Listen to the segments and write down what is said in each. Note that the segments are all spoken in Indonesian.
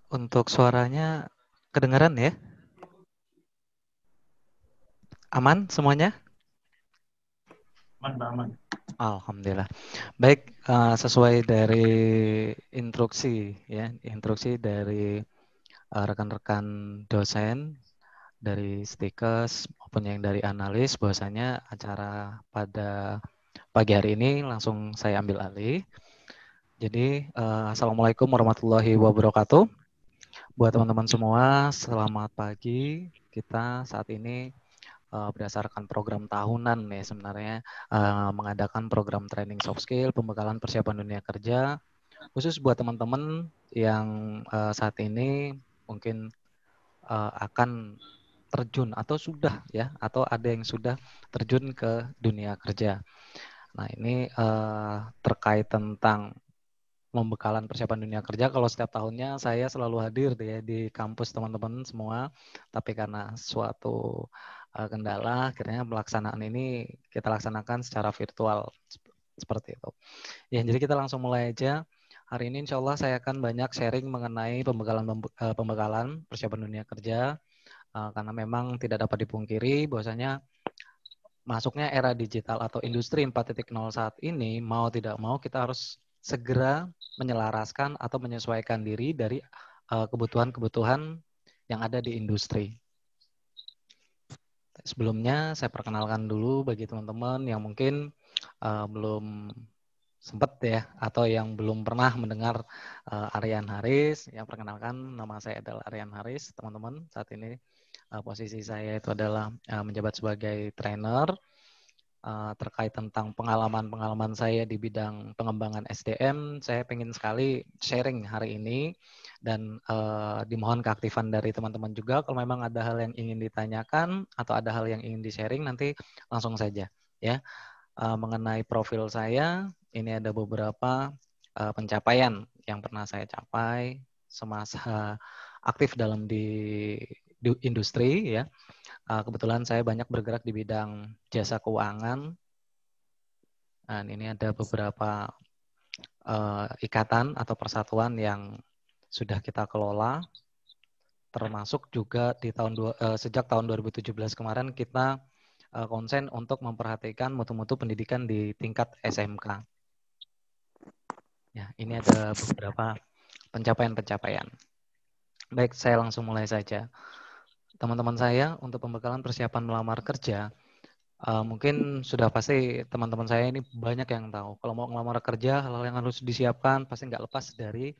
Untuk suaranya kedengaran ya? Aman semuanya? Aman, Pak, aman. Alhamdulillah. Baik, sesuai dari instruksi ya, instruksi dari rekan-rekan dosen dari Stikes maupun yang dari analis, bahwasanya acara pada pagi hari ini langsung saya ambil alih. Jadi, Assalamualaikum warahmatullahi wabarakatuh. Buat teman-teman semua, selamat pagi. Kita saat ini berdasarkan program tahunan ya sebenarnya mengadakan program training soft skill, pembekalan persiapan dunia kerja, khusus buat teman-teman yang saat ini mungkin akan terjun atau sudah ya, atau ada yang sudah terjun ke dunia kerja. Nah ini terkait tentang pembekalan persiapan dunia kerja. Kalau setiap tahunnya saya selalu hadir ya di kampus teman-teman semua, tapi karena suatu kendala akhirnya pelaksanaan ini kita laksanakan secara virtual seperti itu. Ya, jadi kita langsung mulai aja. Hari ini insya Allah saya akan banyak sharing mengenai pembekalan persiapan dunia kerja, karena memang tidak dapat dipungkiri bahwasanya masuknya era digital atau industri 4.0 saat ini, mau tidak mau kita harus segera menyelaraskan atau menyesuaikan diri dari kebutuhan-kebutuhan yang ada di industri. Sebelumnya saya perkenalkan dulu bagi teman-teman yang mungkin belum sempat ya atau yang belum pernah mendengar Aryan Haris. Yang perkenalkan, nama saya adalah Aryan Haris, teman-teman. Saat ini posisi saya itu adalah menjabat sebagai trainer. Terkait tentang pengalaman-pengalaman saya di bidang pengembangan SDM, saya ingin sekali sharing hari ini dan dimohon keaktifan dari teman-teman juga. Kalau memang ada hal yang ingin ditanyakan atau ada hal yang ingin di-sharing, nanti langsung saja ya. Mengenai profil saya, ini ada beberapa pencapaian yang pernah saya capai semasa aktif dalam di industri ya. Kebetulan saya banyak bergerak di bidang jasa keuangan. Dan ini ada beberapa ikatan atau persatuan yang sudah kita kelola. Termasuk juga di sejak tahun 2017 kemarin kita konsen untuk memperhatikan mutu-mutu pendidikan di tingkat SMK. Ya, ini ada beberapa pencapaian-pencapaian. Baik, saya langsung mulai saja. Teman-teman saya untuk pembekalan persiapan melamar kerja, mungkin sudah pasti teman-teman saya ini banyak yang tahu. Kalau mau ngelamar kerja, hal-hal yang harus disiapkan pasti nggak lepas dari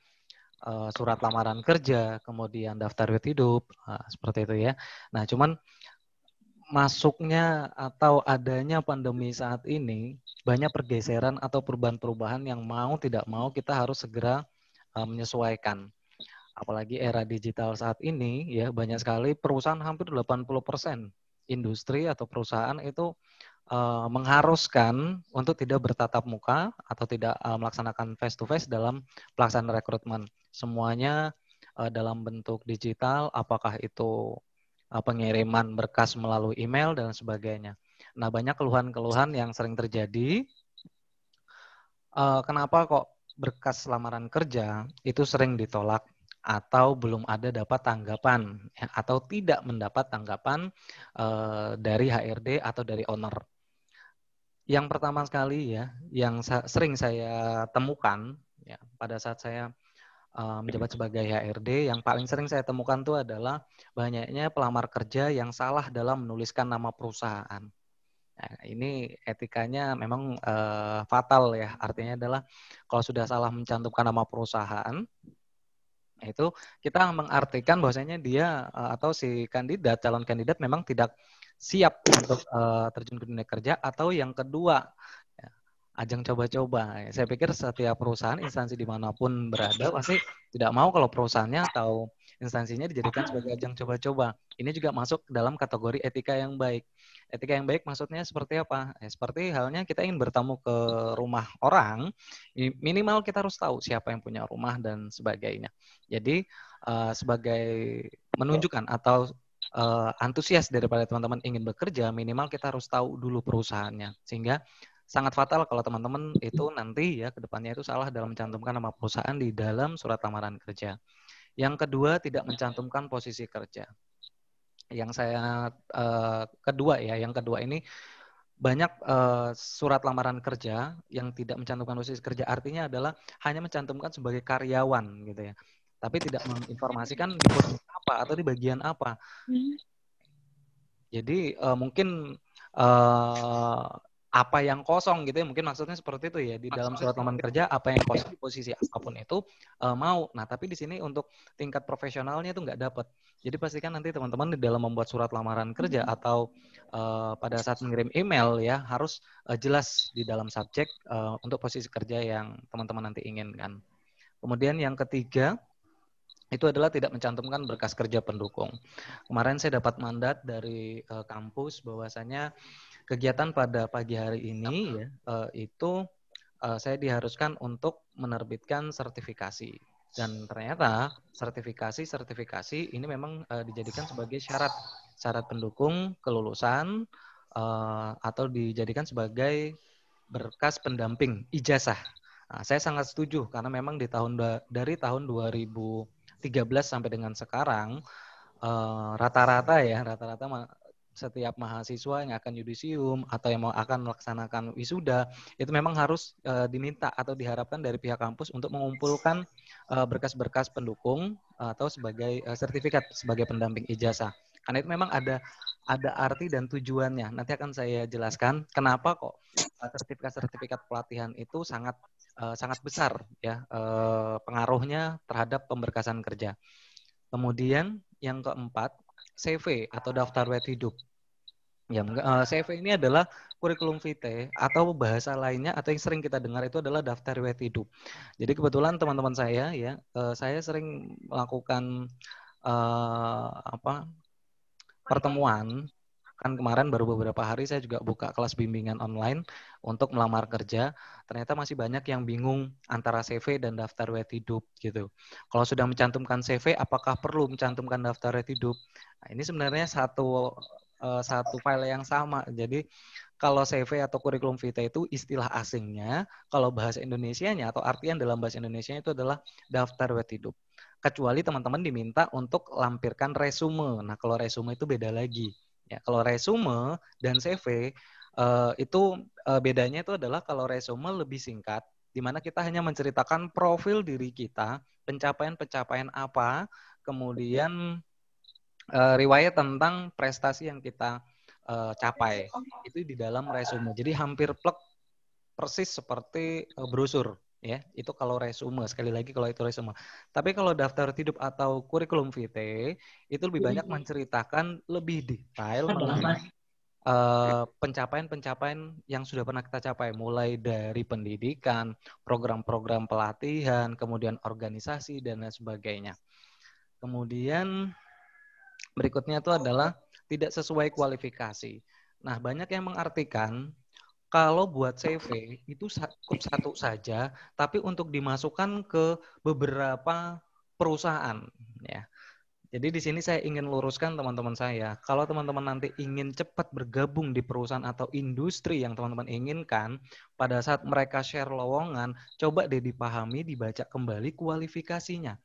surat lamaran kerja, kemudian daftar riwayat hidup, seperti itu ya. Nah, cuman masuknya atau adanya pandemi saat ini, banyak pergeseran atau perubahan-perubahan yang mau tidak mau kita harus segera menyesuaikan. Apalagi era digital saat ini, ya banyak sekali perusahaan, hampir 80% industri atau perusahaan itu mengharuskan untuk tidak bertatap muka atau tidak melaksanakan face to face dalam pelaksanaan rekrutmen. Semuanya dalam bentuk digital, apakah itu pengiriman berkas melalui email dan sebagainya. Nah, banyak keluhan-keluhan yang sering terjadi. Kenapa kok berkas lamaran kerja itu sering ditolak atau belum ada dapat tanggapan ya, atau tidak mendapat tanggapan dari HRD atau dari owner. Yang pertama sekali ya, yang sering saya temukan ya pada saat saya menjabat sebagai HRD, yang paling sering saya temukan itu adalah banyaknya pelamar kerja yang salah dalam menuliskan nama perusahaan. Nah, ini etikanya memang fatal ya. Artinya adalah kalau sudah salah mencantumkan nama perusahaan, itu kita mengartikan bahwasanya dia atau si kandidat, calon kandidat memang tidak siap untuk terjun ke dunia kerja, atau yang kedua ya, ajang coba-coba. Saya pikir setiap perusahaan, instansi dimanapun berada pasti tidak mau kalau perusahaannya atau instansinya dijadikan sebagai ajang coba-coba. Ini juga masuk dalam kategori etika yang baik. Etika yang baik maksudnya seperti apa? Seperti halnya kita ingin bertamu ke rumah orang, minimal kita harus tahu siapa yang punya rumah dan sebagainya. Jadi sebagai menunjukkan atau antusias daripada teman-teman ingin bekerja, minimal kita harus tahu dulu perusahaannya. Sehingga sangat fatal kalau teman-teman itu nanti ya ke depannya itu salah dalam mencantumkan nama perusahaan di dalam surat lamaran kerja. Yang kedua, tidak mencantumkan posisi kerja. Yang saya yang kedua ini banyak surat lamaran kerja yang tidak mencantumkan posisi kerja, artinya adalah hanya mencantumkan sebagai karyawan gitu ya. Tapi tidak menginformasikan di posisi apa atau di bagian apa. Jadi mungkin apa yang kosong gitu ya, mungkin maksudnya seperti itu ya, di dalam surat lamaran kerja apa yang kosong di posisi apapun itu mau. Nah tapi di sini untuk tingkat profesionalnya itu nggak dapat. Jadi pastikan nanti teman-teman di dalam membuat surat lamaran kerja atau pada saat mengirim email ya harus jelas di dalam subjek untuk posisi kerja yang teman-teman nanti inginkan. Kemudian yang ketiga itu adalah tidak mencantumkan berkas kerja pendukung. Kemarin saya dapat mandat dari kampus bahwasanya kegiatan pada pagi hari ini ya itu saya diharuskan untuk menerbitkan sertifikasi. Dan ternyata sertifikasi ini memang dijadikan sebagai syarat pendukung kelulusan atau dijadikan sebagai berkas pendamping ijazah. Nah, saya sangat setuju karena memang dari tahun 2013 sampai dengan sekarang rata-rata setiap mahasiswa yang akan yudisium atau yang mau akan melaksanakan wisuda itu memang harus diminta atau diharapkan dari pihak kampus untuk mengumpulkan berkas-berkas pendukung atau sebagai sertifikat sebagai pendamping ijazah. Karena itu memang ada arti dan tujuannya. Nanti akan saya jelaskan kenapa kok sertifikat-sertifikat pelatihan itu sangat besar ya pengaruhnya terhadap pemberkasan kerja. Kemudian yang keempat, CV atau daftar riwayat hidup. Ya, CV ini adalah kurikulum vitae atau bahasa lainnya atau yang sering kita dengar itu adalah daftar riwayat hidup. Jadi kebetulan teman-teman saya ya, saya sering melakukan pertemuan. Kan kemarin baru beberapa hari saya juga buka kelas bimbingan online untuk melamar kerja. Ternyata masih banyak yang bingung antara CV dan daftar riwayat hidup gitu. Kalau sudah mencantumkan CV, apakah perlu mencantumkan daftar riwayat hidup? Nah, ini sebenarnya satu file yang sama. Jadi kalau CV atau kurikulum vitae itu istilah asingnya, kalau bahasa Indonesianya atau artian dalam bahasa Indonesia itu adalah daftar riwayat hidup. Kecuali teman-teman diminta untuk lampirkan resume. Nah, kalau resume itu beda lagi. Ya, kalau resume dan CV itu bedanya itu adalah kalau resume lebih singkat, di mana kita hanya menceritakan profil diri kita, pencapaian-pencapaian apa, kemudian riwayat tentang prestasi yang kita capai. Itu di dalam resume. Jadi hampir plek persis seperti brosur. Ya, itu kalau resume. Sekali lagi kalau itu resume. Tapi kalau daftar hidup atau kurikulum vitae itu lebih banyak menceritakan lebih detail mengenai pencapaian-pencapaian yang sudah pernah kita capai, mulai dari pendidikan, program-program pelatihan, kemudian organisasi dan lain sebagainya. Kemudian berikutnya itu adalah tidak sesuai kualifikasi. Nah, banyak yang mengartikan kalau buat CV itu cukup satu saja, tapi untuk dimasukkan ke beberapa perusahaan, ya. Jadi di sini saya ingin luruskan teman-teman saya, kalau teman-teman nanti ingin cepat bergabung di perusahaan atau industri yang teman-teman inginkan, pada saat mereka share lowongan, coba deh dipahami, dibaca kembali kualifikasinya.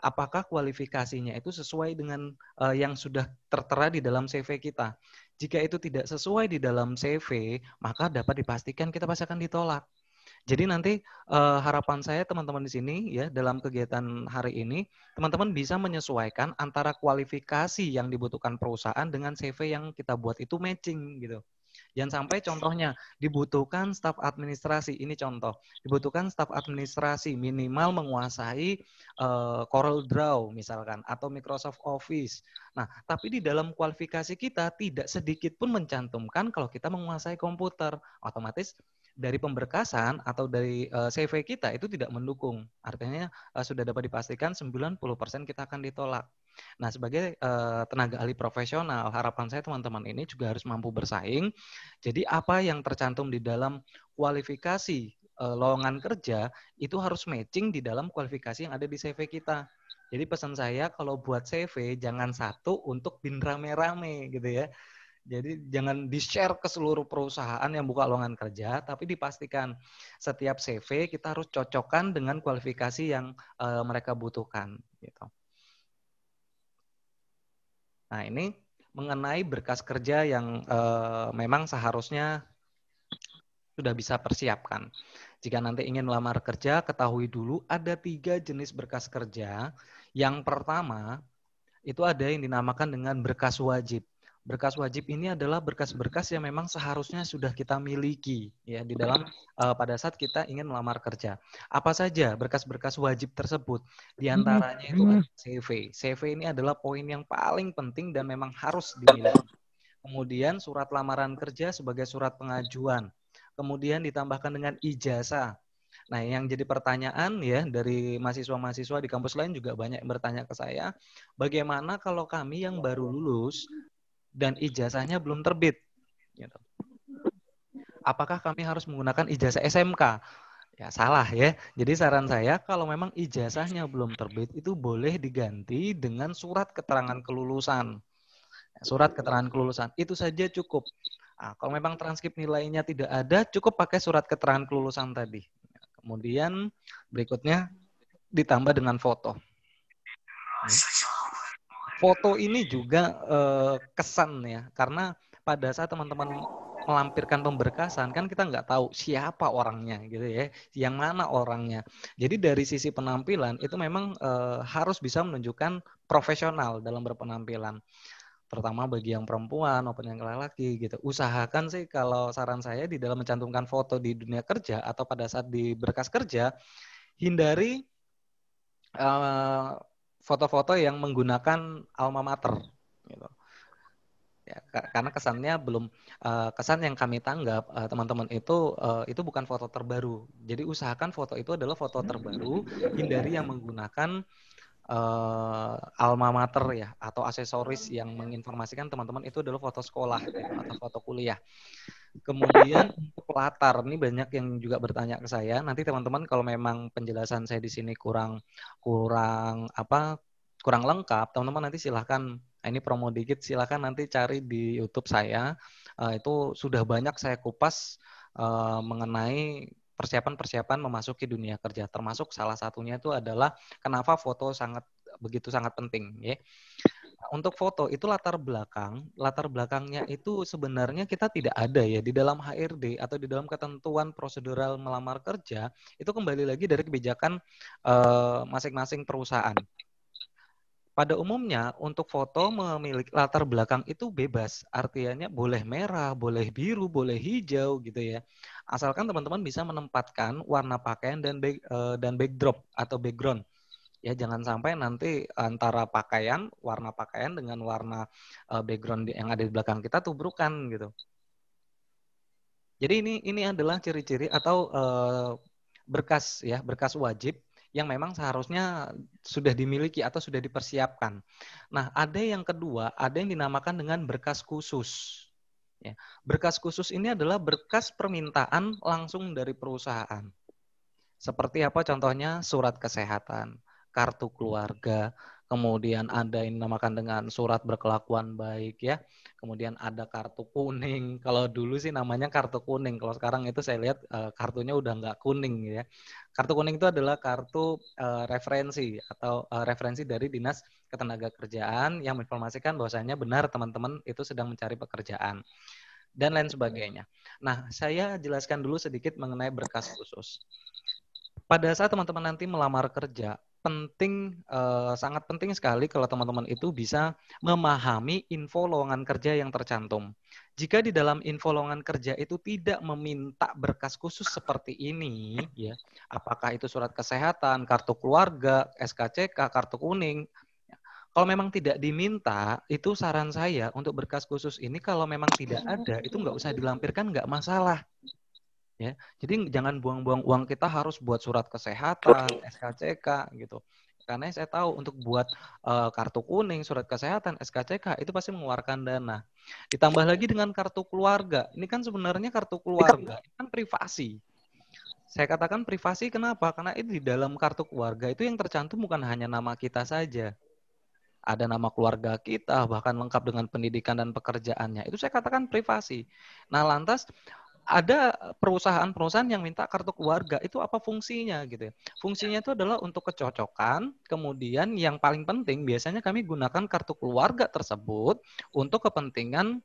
Apakah kualifikasinya itu sesuai dengan yang sudah tertera di dalam CV kita. Jika itu tidak sesuai di dalam CV, maka dapat dipastikan kita pasti akan ditolak. Jadi nanti harapan saya teman-teman di sini ya dalam kegiatan hari ini, teman-teman bisa menyesuaikan antara kualifikasi yang dibutuhkan perusahaan dengan CV yang kita buat itu matching gitu. Jangan sampai contohnya dibutuhkan staf administrasi, ini contoh, dibutuhkan staf administrasi minimal menguasai Corel Draw misalkan atau Microsoft Office. Nah, tapi di dalam kualifikasi kita tidak sedikit pun mencantumkan kalau kita menguasai komputer. Otomatis dari pemberkasan atau dari CV kita itu tidak mendukung. Artinya sudah dapat dipastikan 90% kita akan ditolak. Nah, sebagai tenaga ahli profesional, harapan saya teman-teman ini juga harus mampu bersaing. Jadi apa yang tercantum di dalam kualifikasi lowongan kerja itu harus matching di dalam kualifikasi yang ada di CV kita. Jadi pesan saya kalau buat CV jangan satu untuk bin rame-rame gitu ya. Jadi jangan di-share ke seluruh perusahaan yang buka lowongan kerja, tapi dipastikan setiap CV kita harus cocokkan dengan kualifikasi yang mereka butuhkan gitu. Nah, ini mengenai berkas kerja yang memang seharusnya sudah bisa persiapkan. Jika nanti ingin melamar kerja, ketahui dulu ada 3 jenis berkas kerja. Yang pertama, itu ada yang dinamakan dengan berkas wajib. Berkas wajib ini adalah berkas-berkas yang memang seharusnya sudah kita miliki ya di dalam pada saat kita ingin melamar kerja. Apa saja berkas-berkas wajib tersebut? Di antaranya itu ada CV. CV ini adalah poin yang paling penting dan memang harus dimiliki. Kemudian surat lamaran kerja sebagai surat pengajuan. Kemudian ditambahkan dengan ijazah. Nah, yang jadi pertanyaan ya dari mahasiswa-mahasiswa di kampus lain juga banyak yang bertanya ke saya, bagaimana kalau kami yang baru lulus dan ijazahnya belum terbit? Gitu. Apakah kami harus menggunakan ijazah SMK? Ya salah ya. Jadi saran saya kalau memang ijazahnya belum terbit itu boleh diganti dengan surat keterangan kelulusan. Surat keterangan kelulusan itu saja cukup. Nah, kalau memang transkrip nilainya tidak ada, cukup pakai surat keterangan kelulusan tadi. Kemudian berikutnya ditambah dengan foto. Foto ini juga kesan ya, karena pada saat teman-teman melampirkan pemberkasan kan kita nggak tahu siapa orangnya gitu ya, yang mana orangnya. Jadi dari sisi penampilan itu memang harus bisa menunjukkan profesional dalam berpenampilan, terutama bagi yang perempuan maupun yang laki-laki gitu. Usahakan sih kalau saran saya di dalam mencantumkan foto di dunia kerja atau pada saat di berkas kerja, hindari foto-foto yang menggunakan alma mater gitu. Ya, karena kesannya belum kesan yang kami tanggap teman-teman itu bukan foto terbaru. Jadi usahakan foto itu adalah foto terbaru, hindari yang menggunakan alma mater ya atau aksesoris yang menginformasikan teman-teman itu adalah foto sekolah gitu atau foto kuliah. Kemudian untuk latar, ini banyak yang juga bertanya ke saya. Nanti teman-teman kalau memang penjelasan saya di sini kurang lengkap, teman-teman nanti silahkan, ini promo dikit, silahkan nanti cari di YouTube saya. Itu sudah banyak saya kupas mengenai persiapan-persiapan memasuki dunia kerja. Termasuk salah satunya itu adalah kenapa foto begitu sangat penting, ya. Untuk foto itu latar belakangnya itu sebenarnya kita tidak ada ya di dalam HRD atau di dalam ketentuan prosedural melamar kerja, itu kembali lagi dari kebijakan masing-masing perusahaan. Pada umumnya untuk foto memiliki latar belakang itu bebas, artinya boleh merah, boleh biru, boleh hijau gitu ya. Asalkan teman-teman bisa menempatkan warna pakaian dan backdrop atau background. Ya jangan sampai nanti antara warna pakaian dengan warna background yang ada di belakang kita tubrukan gitu. Jadi ini adalah ciri-ciri atau berkas wajib yang memang seharusnya sudah dimiliki atau sudah dipersiapkan. Nah, ada yang kedua, ada yang dinamakan dengan berkas khusus. Ya. Berkas khusus ini adalah berkas permintaan langsung dari perusahaan. Seperti apa contohnya? Surat kesehatan, kartu keluarga, kemudian ada yang dinamakan dengan surat berkelakuan baik ya. Kemudian ada kartu kuning. Kalau dulu sih namanya kartu kuning. Kalau sekarang itu saya lihat kartunya udah nggak kuning ya. Kartu kuning itu adalah kartu referensi atau referensi dari Dinas Ketenagakerjaan yang menginformasikan bahwasanya benar teman-teman itu sedang mencari pekerjaan dan lain sebagainya. Nah, saya jelaskan dulu sedikit mengenai berkas khusus. Pada saat teman-teman nanti melamar kerja, sangat penting sekali kalau teman-teman itu bisa memahami info lowongan kerja yang tercantum. Jika di dalam info lowongan kerja itu tidak meminta berkas khusus seperti ini, ya, apakah itu surat kesehatan, kartu keluarga, SKCK, kartu kuning, kalau memang tidak diminta, itu saran saya untuk berkas khusus ini kalau memang tidak ada, itu nggak usah dilampirkan, nggak masalah. Ya, jadi jangan buang-buang uang kita harus buat surat kesehatan, SKCK gitu. Karena saya tahu untuk buat kartu kuning, surat kesehatan, SKCK itu pasti mengeluarkan dana. Ditambah lagi dengan kartu keluarga. Ini kan sebenarnya kartu keluarga ini kan privasi. Saya katakan privasi kenapa? Karena itu di dalam kartu keluarga itu yang tercantum bukan hanya nama kita saja. Ada nama keluarga kita, bahkan lengkap dengan pendidikan dan pekerjaannya. Itu saya katakan privasi. Nah, lantas ada perusahaan-perusahaan yang minta kartu keluarga. Itu apa fungsinya gitu ya? Fungsinya itu adalah untuk kecocokan. Kemudian yang paling penting biasanya kami gunakan kartu keluarga tersebut untuk kepentingan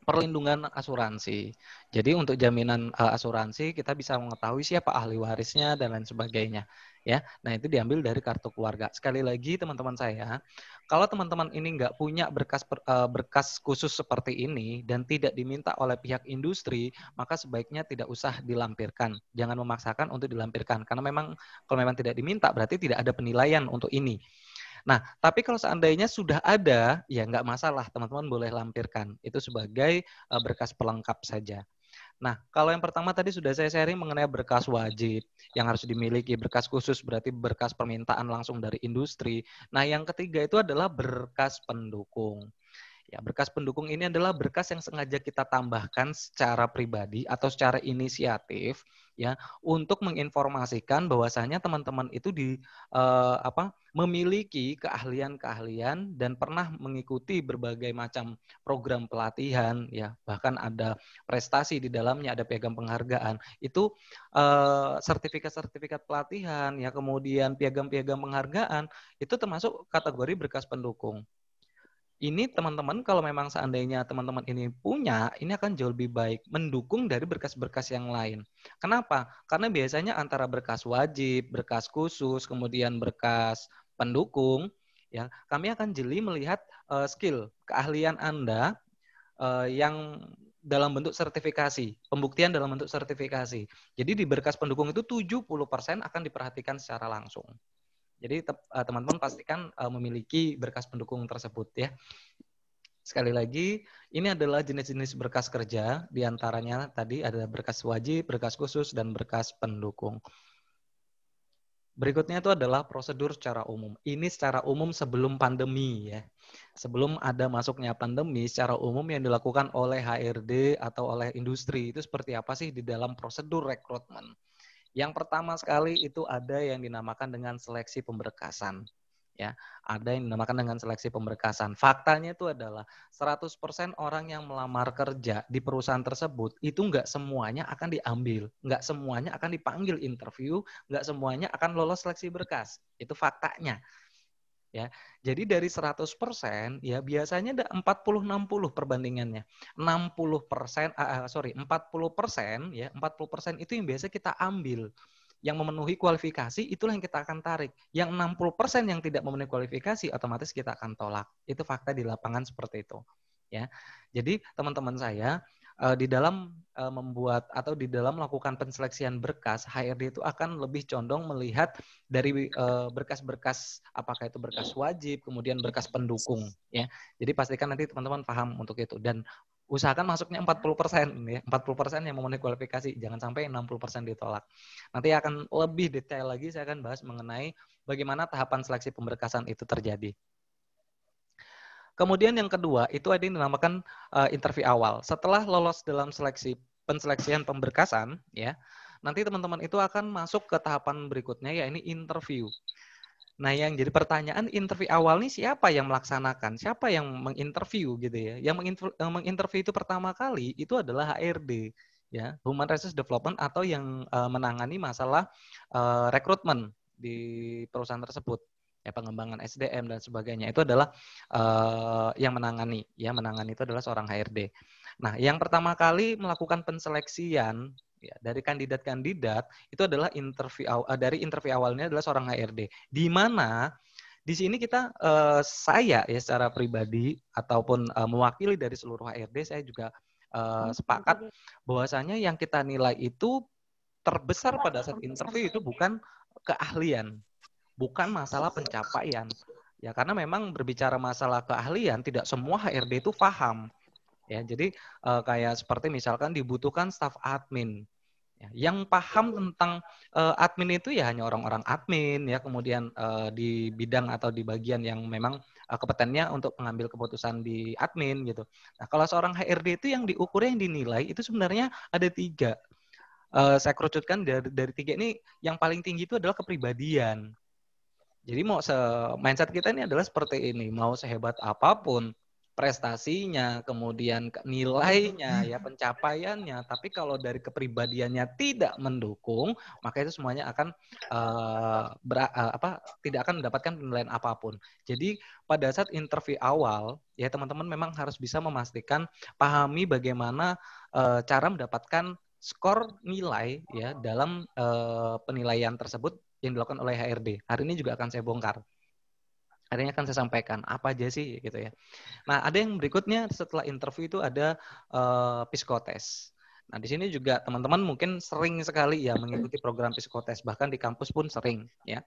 perlindungan asuransi. Jadi untuk jaminan asuransi kita bisa mengetahui siapa ahli warisnya dan lain sebagainya. Ya, nah itu diambil dari kartu keluarga. Sekali lagi teman-teman saya, kalau teman-teman ini nggak punya berkas khusus seperti ini dan tidak diminta oleh pihak industri, maka sebaiknya tidak usah dilampirkan. Jangan memaksakan untuk dilampirkan karena memang kalau memang tidak diminta berarti tidak ada penilaian untuk ini. Nah, tapi kalau seandainya sudah ada, ya nggak masalah, teman-teman boleh lampirkan. Itu sebagai berkas pelengkap saja. Nah, kalau yang pertama tadi sudah saya sharing mengenai berkas wajib yang harus dimiliki, berkas khusus berarti berkas permintaan langsung dari industri. Nah, yang ketiga itu adalah berkas pendukung. Ya, berkas pendukung ini adalah berkas yang sengaja kita tambahkan secara pribadi atau secara inisiatif ya untuk menginformasikan bahwasanya teman-teman itu memiliki keahlian-keahlian dan pernah mengikuti berbagai macam program pelatihan ya, bahkan ada prestasi di dalamnya, ada piagam penghargaan. Itu sertifikat-sertifikat pelatihan ya, kemudian piagam-piagam penghargaan itu termasuk kategori berkas pendukung. Ini teman-teman kalau memang seandainya teman-teman ini punya, ini akan jauh lebih baik mendukung dari berkas-berkas yang lain. Kenapa? Karena biasanya antara berkas wajib, berkas khusus, kemudian berkas pendukung, ya kami akan jeli melihat skill, keahlian Anda yang dalam bentuk sertifikasi, pembuktian dalam bentuk sertifikasi. Jadi di berkas pendukung itu 70% akan diperhatikan secara langsung. Jadi teman-teman pastikan memiliki berkas pendukung tersebut ya. Sekali lagi, ini adalah jenis-jenis berkas kerja. Di antaranya tadi ada berkas wajib, berkas khusus, dan berkas pendukung. Berikutnya itu adalah prosedur secara umum. Ini secara umum sebelum pandemi ya. Sebelum ada masuknya pandemi, secara umum yang dilakukan oleh HRD atau oleh industri itu seperti apa sih di dalam prosedur rekrutmen? Yang pertama sekali itu ada yang dinamakan dengan seleksi pemberkasan. Ya, ada yang dinamakan dengan seleksi pemberkasan. Faktanya itu adalah 100% orang yang melamar kerja di perusahaan tersebut itu nggak semuanya akan diambil, nggak semuanya akan dipanggil interview, nggak semuanya akan lolos seleksi berkas. Itu faktanya. Ya, jadi dari 100% ya biasanya ada 40-60 perbandingannya. 40% ya 40% itu yang biasa kita ambil. Yang memenuhi kualifikasi itulah yang kita akan tarik. Yang 60% yang tidak memenuhi kualifikasi otomatis kita akan tolak. Itu fakta di lapangan seperti itu. Ya. Jadi teman-teman saya di dalam membuat atau di dalam melakukan penseleksian berkas, HRD itu akan lebih condong melihat dari berkas-berkas, apakah itu berkas wajib, kemudian berkas pendukung. Ya. Jadi pastikan nanti teman-teman paham untuk itu. Dan usahakan masuknya 40% ya. 40% yang memenuhi kualifikasi, jangan sampai 60% ditolak. Nanti akan lebih detail lagi saya akan bahas mengenai bagaimana tahapan seleksi pemberkasan itu terjadi. Kemudian yang kedua itu ada yang dinamakan interview awal. Setelah lolos dalam penseleksian pemberkasan, ya, nanti teman-teman itu akan masuk ke tahapan berikutnya, yaitu interview. Nah, yang jadi pertanyaan interview awal ini siapa yang melaksanakan? Siapa yang menginterview gitu ya? Yang menginterview itu pertama kali itu adalah HRD, ya, Human Resource Development atau yang menangani masalah rekrutmen di perusahaan tersebut. Ya, pengembangan SDM dan sebagainya itu adalah yang menangani itu adalah seorang HRD. Nah, yang pertama kali melakukan penseleksian ya, dari kandidat-kandidat itu adalah dari interview awalnya adalah seorang HRD. Di mana di sini kita saya ya secara pribadi ataupun mewakili dari seluruh HRD saya juga sepakat bahwasanya yang kita nilai itu terbesar pada saat interview itu bukan keahlian, bukan masalah pencapaian. Ya, karena memang berbicara masalah keahlian tidak semua HRD itu paham. Ya, jadi kayak seperti misalkan dibutuhkan staf admin. Ya, yang paham tentang admin itu ya hanya orang-orang admin ya, kemudian di bidang atau di bagian yang memang kompetennya untuk mengambil keputusan di admin gitu. Nah, kalau seorang HRD itu yang diukur, yang dinilai itu sebenarnya ada 3. Saya kerucutkan dari 3 ini, yang paling tinggi itu adalah kepribadian. Jadi mindset kita ini adalah seperti ini, mau sehebat apapun prestasinya, kemudian nilainya, ya pencapaiannya. Tapi kalau dari kepribadiannya tidak mendukung, maka itu semuanya akan tidak akan mendapatkan penilaian apapun. Jadi pada saat interview awal, ya teman-teman memang harus bisa memastikan, pahami bagaimana cara mendapatkan skor nilai ya dalam penilaian tersebut yang dilakukan oleh HRD. Hari ini juga akan saya bongkar. Hari ini akan saya sampaikan apa aja sih gitu ya. Nah, ada yang berikutnya setelah interview itu ada psikotes. Nah, di sini juga teman-teman mungkin sering sekali ya mengikuti program psikotes, bahkan di kampus pun sering ya.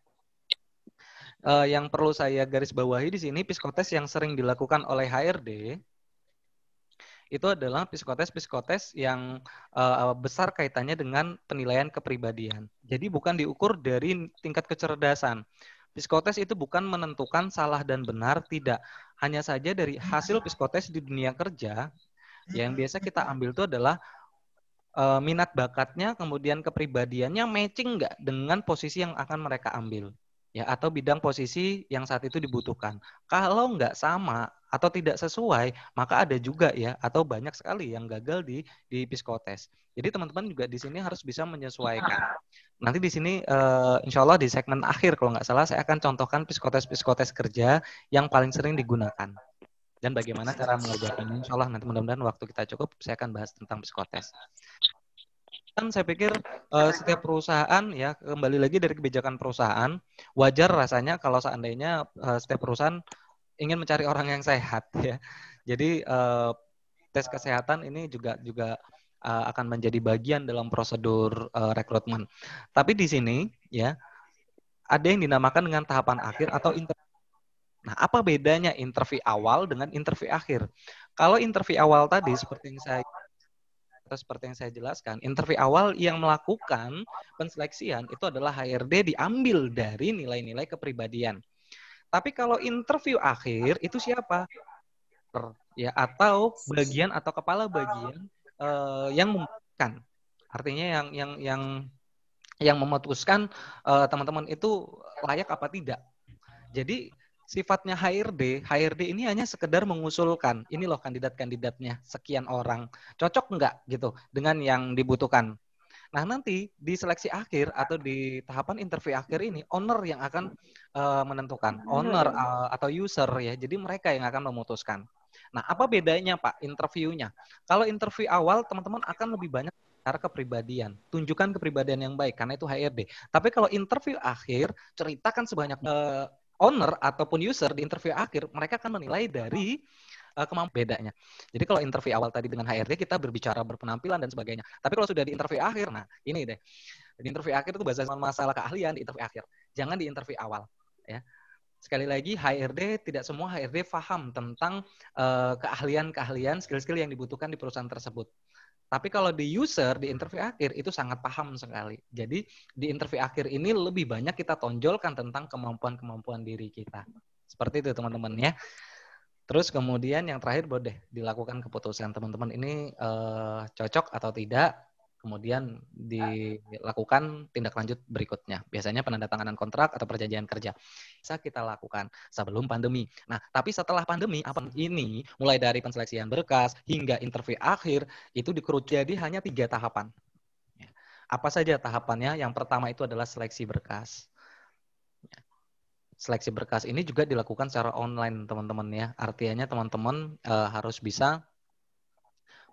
Yang perlu saya garis bawahi di sini, psikotes yang sering dilakukan oleh HRD itu adalah psikotes yang besar kaitannya dengan penilaian kepribadian. Jadi bukan diukur dari tingkat kecerdasan. Psikotes itu bukan menentukan salah dan benar, tidak. Hanya saja dari hasil psikotes di dunia kerja, yang biasa kita ambil itu adalah minat bakatnya, kemudian kepribadiannya matching nggak dengan posisi yang akan mereka ambil. Ya, atau bidang posisi yang saat itu dibutuhkan. Kalau nggak sama atau tidak sesuai, maka ada juga ya, atau banyak sekali yang gagal di psikotes. Jadi teman-teman juga di sini harus bisa menyesuaikan. Nanti di sini insya Allah di segmen akhir kalau nggak salah saya akan contohkan psikotes kerja yang paling sering digunakan. Dan bagaimana cara mengerjakannya. Insya Allah nanti mudah-mudahan waktu kita cukup, saya akan bahas tentang psikotes. Kan saya pikir setiap perusahaan ya, kembali lagi dari kebijakan perusahaan, wajar rasanya kalau seandainya setiap perusahaan ingin mencari orang yang sehat ya. Jadi tes kesehatan ini juga akan menjadi bagian dalam prosedur rekrutmen. Tapi di sini ya ada yang dinamakan dengan tahapan akhir atau interview. Nah, apa bedanya interview awal dengan interview akhir? Kalau interview awal tadi seperti yang saya jelaskan, interview awal yang melakukan penseleksian itu adalah HRD diambil dari nilai-nilai kepribadian. Tapi kalau interview akhir itu siapa? Ya, atau bagian atau kepala bagian yang memutuskan. Artinya yang memutuskan teman-teman itu layak apa tidak. Jadi sifatnya HRD ini hanya sekedar mengusulkan, ini loh kandidat-kandidatnya, sekian orang, cocok enggak gitu dengan yang dibutuhkan. Nah, nanti di seleksi akhir atau di tahapan interview akhir ini, owner yang akan menentukan, owner atau user ya, jadi mereka yang akan memutuskan. Nah, apa bedanya Pak interviewnya? Kalau interview awal, teman-teman akan lebih banyak cara kepribadian, tunjukkan kepribadian yang baik, karena itu HRD. Tapi kalau interview akhir, ceritakan sebanyak owner ataupun user di interview akhir, mereka akan menilai dari kemampuan bedanya. Jadi kalau interview awal tadi dengan HRD kita berbicara berpenampilan dan sebagainya. Tapi kalau sudah di interview akhir, nah ini deh. Di interview akhir itu bahas masalah keahlian di interview akhir. Jangan di interview awal. Ya. Sekali lagi HRD, tidak semua HRD paham tentang keahlian-keahlian, skill-skill yang dibutuhkan di perusahaan tersebut. Tapi kalau di user, di interview akhir, itu sangat paham sekali. Jadi di interview akhir ini lebih banyak kita tonjolkan tentang kemampuan-kemampuan diri kita. Seperti itu teman-teman ya. Terus kemudian yang terakhir boleh dilakukan keputusan teman-teman ini cocok atau tidak. Kemudian dilakukan tindak lanjut berikutnya. Biasanya penandatanganan kontrak atau perjanjian kerja. Bisa kita lakukan sebelum pandemi. Nah, tapi setelah pandemi, apa ini mulai dari penseleksian berkas hingga interview akhir itu dikerucut jadi hanya 3 tahapan. Apa saja tahapannya? Yang pertama itu adalah seleksi berkas. Seleksi berkas ini juga dilakukan secara online, teman-teman ya. Artinya teman-teman harus bisa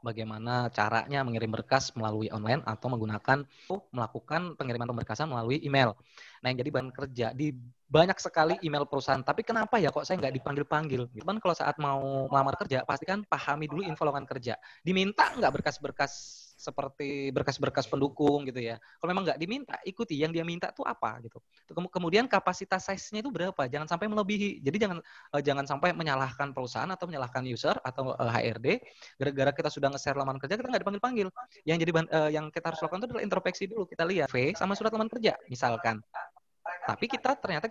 bagaimana caranya mengirim berkas melalui online atau melakukan pengiriman pemberkasan melalui email. Nah, yang jadi bahan kerja di banyak sekali email perusahaan. Tapi kenapa ya kok saya nggak dipanggil-panggil? Teman kalau saat mau melamar kerja, pastikan pahami dulu info lowongan kerja. Diminta nggak berkas-berkas seperti berkas-berkas pendukung gitu ya. Kalau memang nggak diminta, ikuti yang dia minta tuh apa gitu. Kemudian kapasitas size-nya itu berapa? Jangan sampai melebihi. Jadi jangan sampai menyalahkan perusahaan atau menyalahkan user atau HRD. Gara-gara kita sudah nge-share lamaran kerja, kita nggak dipanggil-panggil. Yang kita harus lakukan itu adalah introspeksi dulu. Kita lihat CV sama surat lamaran kerja, misalkan. Tapi ternyata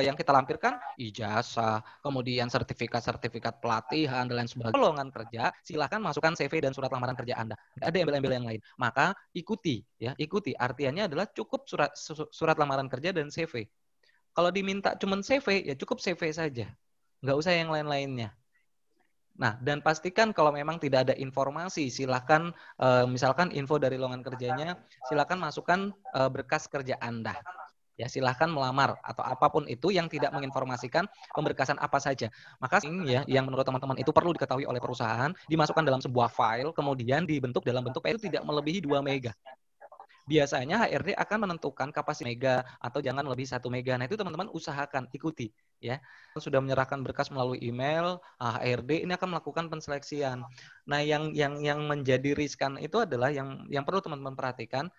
yang kita lampirkan ijazah, kemudian sertifikat pelatihan dan lain sebagainya. Lowongan kerja, silahkan masukkan CV dan surat lamaran kerja Anda. Nggak ada embel-embel yang lain. Maka ikuti. Artinya adalah cukup surat lamaran kerja dan CV. Kalau diminta cuma CV, ya cukup CV saja. Nggak usah yang lain-lainnya. Nah, dan pastikan kalau memang tidak ada informasi, silakan misalkan info dari lowongan kerjanya, silakan masukkan berkas kerja Anda. Ya, silahkan melamar atau apapun itu yang tidak menginformasikan pemberkasan apa saja. Maka ya, yang menurut teman-teman itu perlu diketahui oleh perusahaan, dimasukkan dalam sebuah file, kemudian dibentuk dalam bentuk itu tidak melebihi 2 mega. Biasanya HRD akan menentukan kapasitas mega atau jangan lebih 1 mega. Nah, itu teman-teman usahakan ikuti ya. Sudah menyerahkan berkas melalui email, HRD ini akan melakukan penseleksian. Nah, yang menjadi riskan itu adalah yang perlu teman-teman perhatikan.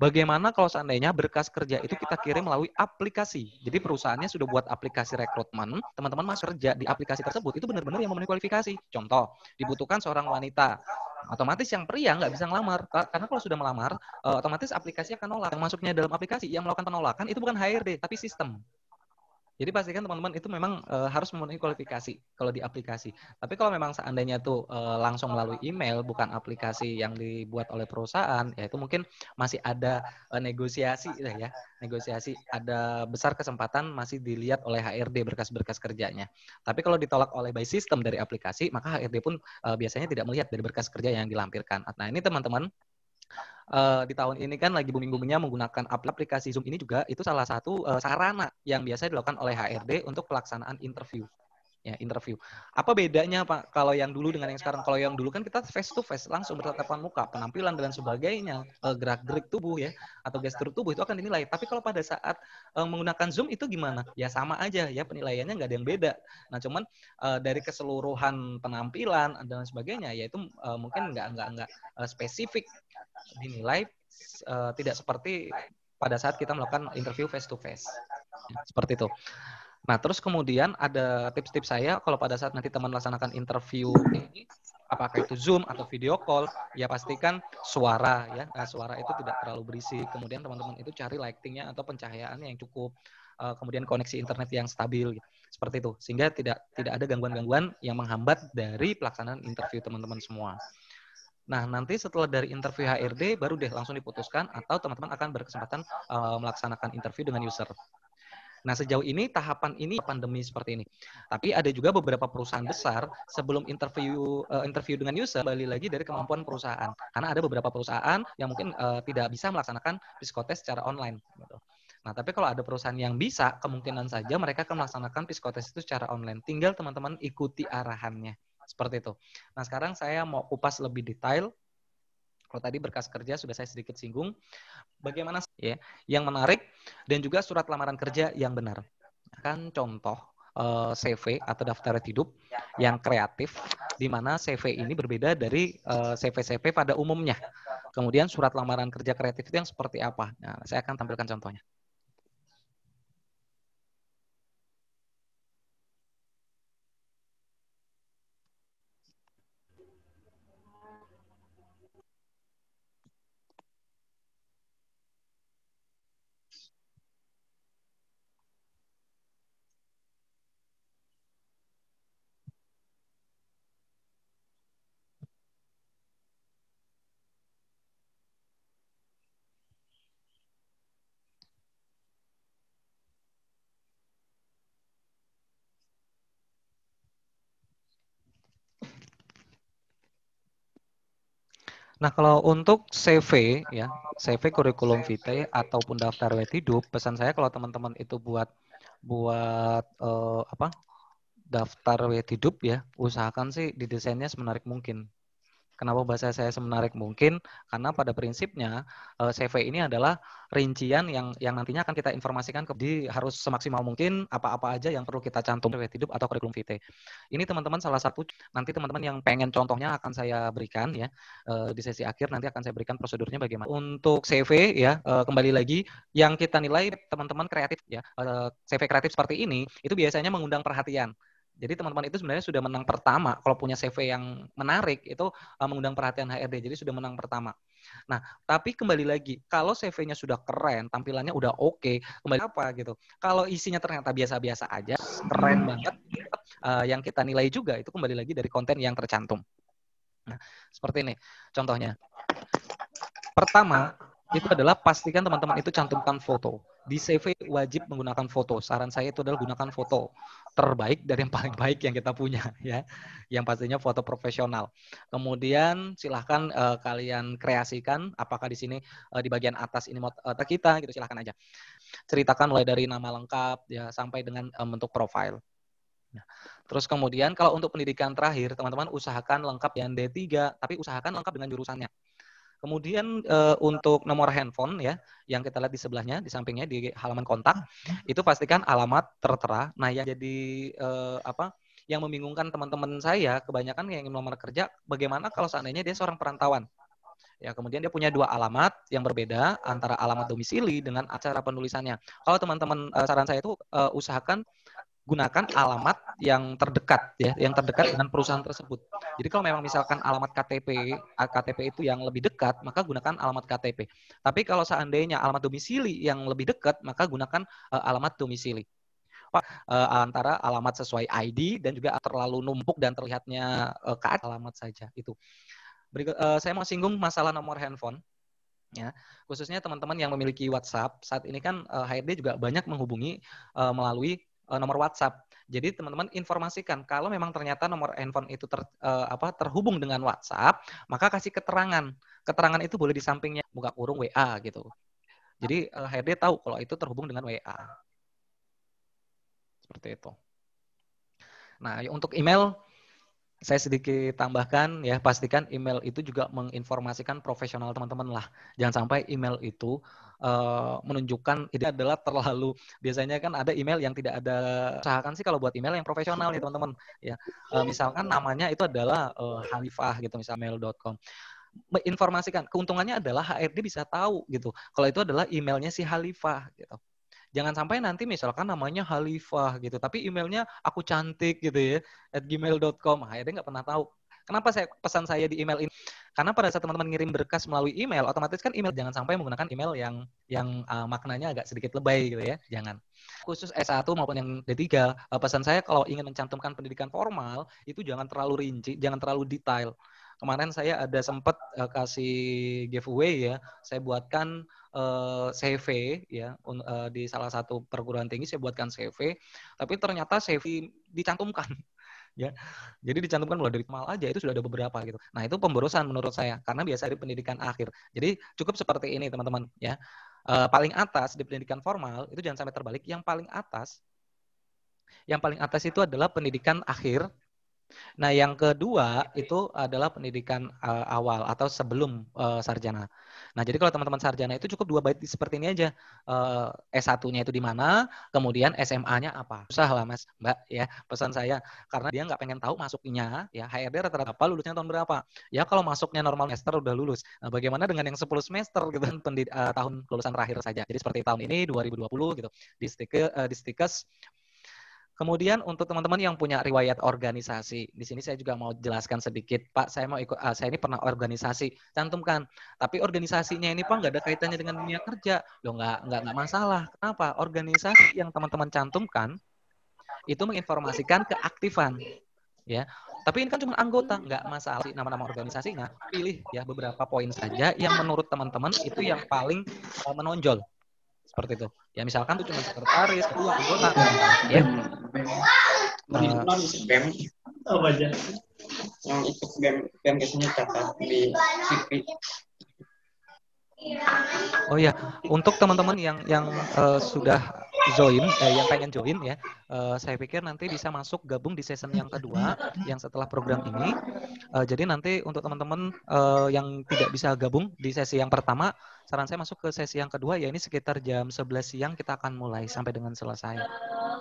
Bagaimana kalau seandainya berkas kerja itu kita kirim melalui aplikasi? Jadi perusahaannya sudah buat aplikasi rekrutmen, teman-teman masuk kerja di aplikasi tersebut itu benar-benar yang memenuhi kualifikasi. Contoh, dibutuhkan seorang wanita. Otomatis yang pria nggak bisa ngelamar. Karena kalau sudah melamar, otomatis aplikasi akan nolak. Yang masuknya dalam aplikasi, yang melakukan penolakan itu bukan HRD, tapi sistem. Jadi pastikan teman-teman itu memang harus memenuhi kualifikasi kalau di aplikasi. Tapi kalau memang seandainya tuh langsung melalui email, bukan aplikasi yang dibuat oleh perusahaan, ya itu mungkin masih ada negosiasi ya. Negosiasi ada besar kesempatan masih dilihat oleh HRD berkas-berkas kerjanya. Tapi kalau ditolak oleh by system dari aplikasi, maka HRD pun biasanya tidak melihat dari berkas kerja yang dilampirkan. Nah, ini teman-teman di tahun ini kan lagi booming-boomingnya menggunakan aplikasi Zoom ini juga itu salah satu sarana yang biasa dilakukan oleh HRD untuk pelaksanaan interview. Ya, interview. Apa bedanya Pak kalau yang dulu dengan yang sekarang? Kalau yang dulu kan kita face to face, langsung bertatapan muka, penampilan dan sebagainya, gerak-gerik tubuh ya atau gestur tubuh itu akan dinilai. Tapi kalau pada saat menggunakan Zoom itu gimana? Ya sama aja ya, penilaiannya nggak ada yang beda. Nah, cuman dari keseluruhan penampilan dan sebagainya ya itu mungkin nggak spesifik dinilai tidak seperti pada saat kita melakukan interview face to face. Seperti itu. Nah, terus kemudian ada tips-tips saya kalau pada saat nanti teman melaksanakan interview ini, apakah itu Zoom atau video call, ya pastikan suara ya. Nah, suara itu tidak terlalu berisik. Kemudian teman-teman itu cari lighting-nya atau pencahayaannya yang cukup. Kemudian koneksi internet yang stabil gitu. Seperti itu. Sehingga tidak ada gangguan-gangguan yang menghambat dari pelaksanaan interview teman-teman semua. Nah, nanti setelah dari interview HRD baru deh langsung diputuskan atau teman-teman akan berkesempatan melaksanakan interview dengan user. Nah, sejauh ini tahapan ini pandemi seperti ini. Tapi ada juga beberapa perusahaan besar sebelum interview dengan user kembali lagi dari kemampuan perusahaan. Karena ada beberapa perusahaan yang mungkin tidak bisa melaksanakan psikotes secara online gitu. Nah, tapi kalau ada perusahaan yang bisa, kemungkinan saja mereka akan melaksanakan psikotes itu secara online. Tinggal teman-teman ikuti arahannya. Seperti itu. Nah, sekarang saya mau kupas lebih detail. Kalau tadi berkas kerja sudah saya sedikit singgung. Bagaimana ya yang menarik dan juga surat lamaran kerja yang benar. Kan contoh CV atau daftar hidup yang kreatif, di mana CV ini berbeda dari CV-CV pada umumnya. Kemudian surat lamaran kerja kreatif itu yang seperti apa? Nah, saya akan tampilkan contohnya. Nah, kalau untuk CV ya, CV kurikulum vitae ataupun daftar riwayat hidup, pesan saya kalau teman-teman itu buat daftar riwayat hidup ya, usahakan sih didesainnya semenarik mungkin. Kenapa bahasa saya semenarik mungkin? Karena pada prinsipnya CV ini adalah rincian yang nantinya akan kita informasikan jadi harus semaksimal mungkin apa-apa aja yang perlu kita cantum riwayat hidup atau kurikulum vitae. Ini teman-teman salah satu nanti teman-teman yang pengen contohnya akan saya berikan ya di sesi akhir nanti akan saya berikan prosedurnya bagaimana. Untuk CV ya kembali lagi yang kita nilai teman-teman kreatif ya CV kreatif seperti ini itu biasanya mengundang perhatian. Jadi teman-teman itu sebenarnya sudah menang pertama kalau punya CV yang menarik itu mengundang perhatian HRD. Jadi sudah menang pertama. Nah, tapi kembali lagi, kalau CV-nya sudah keren, tampilannya udah oke, kembali apa gitu. Kalau isinya ternyata biasa-biasa aja, keren banget, yang kita nilai juga itu kembali lagi dari konten yang tercantum. Nah, seperti ini contohnya. Pertama, itu adalah pastikan teman-teman itu cantumkan foto. Di CV wajib menggunakan foto. Saran saya itu adalah gunakan foto terbaik dari yang paling baik yang kita punya, ya. Yang pastinya foto profesional. Kemudian silahkan kalian kreasikan. Apakah di sini di bagian atas ini kita, gitu, silahkan aja. Ceritakan mulai dari nama lengkap ya sampai dengan bentuk profil. Nah, terus kemudian kalau untuk pendidikan terakhir, teman-teman usahakan lengkap yang D3, tapi usahakan lengkap dengan jurusannya. Kemudian untuk nomor handphone ya, yang kita lihat di sebelahnya, di sampingnya di halaman kontak, itu pastikan alamat tertera. Nah, yang jadi yang membingungkan teman-teman saya, kebanyakan yang ingin melamar kerja, bagaimana kalau seandainya dia seorang perantauan? Ya, kemudian dia punya dua alamat yang berbeda antara alamat domisili dengan acara penulisannya. Kalau teman-teman saran saya itu usahakan gunakan alamat yang terdekat ya, yang terdekat dengan perusahaan tersebut. Jadi kalau memang misalkan alamat KTP itu yang lebih dekat, maka gunakan alamat KTP. Tapi kalau seandainya alamat domisili yang lebih dekat, maka gunakan alamat domisili. Antara alamat sesuai ID dan juga terlalu numpuk dan terlihatnya alamat saja itu. Berikut saya mau singgung masalah nomor handphone. Ya, khususnya teman-teman yang memiliki WhatsApp, saat ini kan HRD juga banyak menghubungi melalui nomor WhatsApp. Jadi teman-teman informasikan kalau memang ternyata nomor handphone itu terhubung dengan WhatsApp, maka kasih keterangan. Keterangan itu boleh di sampingnya buka kurung WA gitu. Jadi HRD tahu kalau itu terhubung dengan WA. Seperti itu. Nah, untuk email saya sedikit tambahkan ya, pastikan email itu juga menginformasikan profesional teman-teman lah. Jangan sampai email itu menunjukkan ini adalah terlalu, biasanya kan ada email yang tidak ada, usahakan sih kalau buat email yang profesional nih teman-teman. Ya, misalkan namanya itu adalah Halifah gitu, misal mail.com. Menginformasikan, keuntungannya adalah HRD bisa tahu gitu, kalau itu adalah emailnya si Halifah gitu. Jangan sampai nanti misalkan namanya Halifah gitu, tapi emailnya aku cantik gitu ya, @gmail.com. HRD nggak pernah tahu. Kenapa pesan saya di email ini? Karena pada saat teman-teman ngirim berkas melalui email, otomatis kan email jangan sampai menggunakan email yang maknanya agak sedikit lebay gitu ya. Jangan. Khusus S1 maupun yang D3, pesan saya kalau ingin mencantumkan pendidikan formal, itu jangan terlalu rinci, jangan terlalu detail. Kemarin saya ada sempat kasih giveaway ya, saya buatkan CV ya di salah satu perguruan tinggi saya buatkan CV, tapi ternyata CV dicantumkan ya. Jadi dicantumkan mulai dari mal aja itu sudah ada beberapa gitu. Nah, itu pemborosan menurut saya karena biasa di pendidikan akhir. Jadi cukup seperti ini teman-teman ya. Paling atas di pendidikan formal itu jangan sampai terbalik. Yang paling atas itu adalah pendidikan akhir. Nah, yang kedua itu adalah pendidikan awal atau sebelum sarjana. Nah, jadi kalau teman-teman sarjana itu cukup 2 bait seperti ini aja. S1-nya itu di mana, kemudian SMA-nya apa. Susah lah Mas, Mbak ya, pesan saya. Karena dia nggak pengen tahu masuknya, ya HRD rata-rata apa, lulusnya tahun berapa. Ya kalau masuknya normal semester udah lulus. Nah, bagaimana dengan yang 10 semester gitu kan, tahun lulusan terakhir saja. Jadi seperti tahun ini 2020 gitu. Di Stikes. Kemudian untuk teman-teman yang punya riwayat organisasi, di sini saya juga mau jelaskan sedikit, Pak. Saya mau ikut, saya ini pernah organisasi, cantumkan. Tapi organisasinya ini Pak nggak ada kaitannya dengan dunia kerja, loh nggak masalah. Kenapa? Organisasi yang teman-teman cantumkan itu menginformasikan keaktifan, ya. Tapi ini kan cuma anggota, nggak masalah sih nama-nama organisasinya. Pilih ya beberapa poin saja yang menurut teman-teman itu yang paling menonjol. Seperti itu. Ya misalkan itu cuma sekretaris, ketua, anggota, nggak masalah. Ya. BEM apa aja? Yang ikut BEM biasanya catat di CV. Oh ya, untuk teman-teman yang sudah join, yang pengen join ya, saya pikir nanti bisa masuk gabung di season yang kedua, yang setelah program ini. Jadi nanti untuk teman-teman yang tidak bisa gabung di sesi yang pertama, saran saya masuk ke sesi yang kedua, ya ini sekitar jam 11 siang kita akan mulai sampai dengan selesai.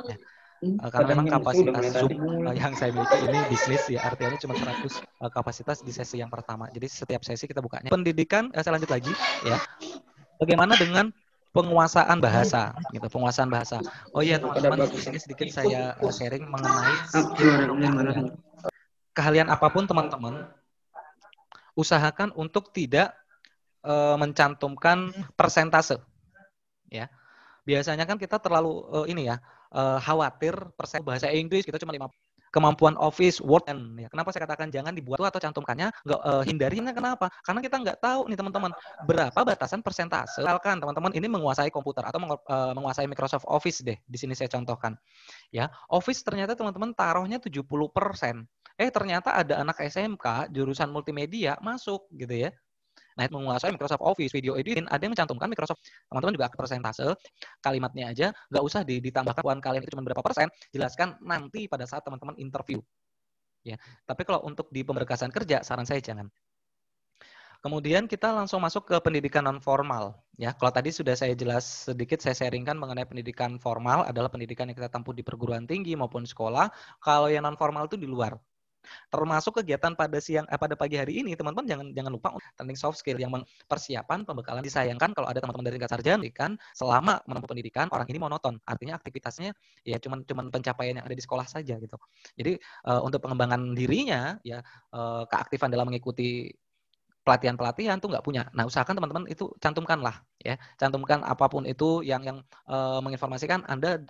Ya. Karena memang kapasitas Zoom yang saya miliki ini bisnis ya, artinya cuma 100 kapasitas di sesi yang pertama. Jadi setiap sesi kita bukanya. Pendidikan, saya lanjut lagi ya. Bagaimana dengan penguasaan bahasa gitu, penguasaan bahasa. Oh iya teman-teman, di sini sedikit saya sharing mengenai keahlian apapun teman-teman, usahakan untuk tidak mencantumkan persentase. Ya. Biasanya kan kita terlalu khawatir persen bahasa Inggris kita cuma 50. kemampuan Office, Word, ya. Kenapa saya katakan jangan dibuat atau cantumkannya, hindarinya kenapa? Karena kita nggak tahu nih teman-teman, berapa batasan persentase. Misalkan teman-teman ini menguasai komputer atau menguasai Microsoft Office deh, di sini saya contohkan. Ya, Office ternyata teman-teman taruhnya 70%. Ternyata ada anak SMK jurusan multimedia masuk gitu ya. Nah, itu menguasai Microsoft Office, video editing, ada yang mencantumkan Microsoft. Teman-teman juga persentase, kalimatnya aja, nggak usah ditambahkan uang kalian itu cuma berapa persen, jelaskan nanti pada saat teman-teman interview. Ya, tapi kalau untuk di pemberkasan kerja, saran saya jangan. Kemudian kita langsung masuk ke pendidikan non formal. Ya, kalau tadi sudah saya jelas sedikit, saya sharingkan mengenai pendidikan formal adalah pendidikan yang kita tempuh di perguruan tinggi maupun sekolah. Kalau yang non formal itu di luar. Termasuk kegiatan pada pagi hari ini, teman-teman jangan lupa tentang soft skill yang persiapan pembekalan. Disayangkan kalau ada teman-teman dari tingkat sarjana kan selama menempuh pendidikan orang ini monoton. Artinya aktivitasnya ya cuman pencapaian yang ada di sekolah saja gitu. Jadi untuk pengembangan dirinya ya keaktifan dalam mengikuti pelatihan-pelatihan tuh nggak punya. Nah, usahakan teman-teman itu cantumkanlah ya. Cantumkan apapun itu yang menginformasikan Anda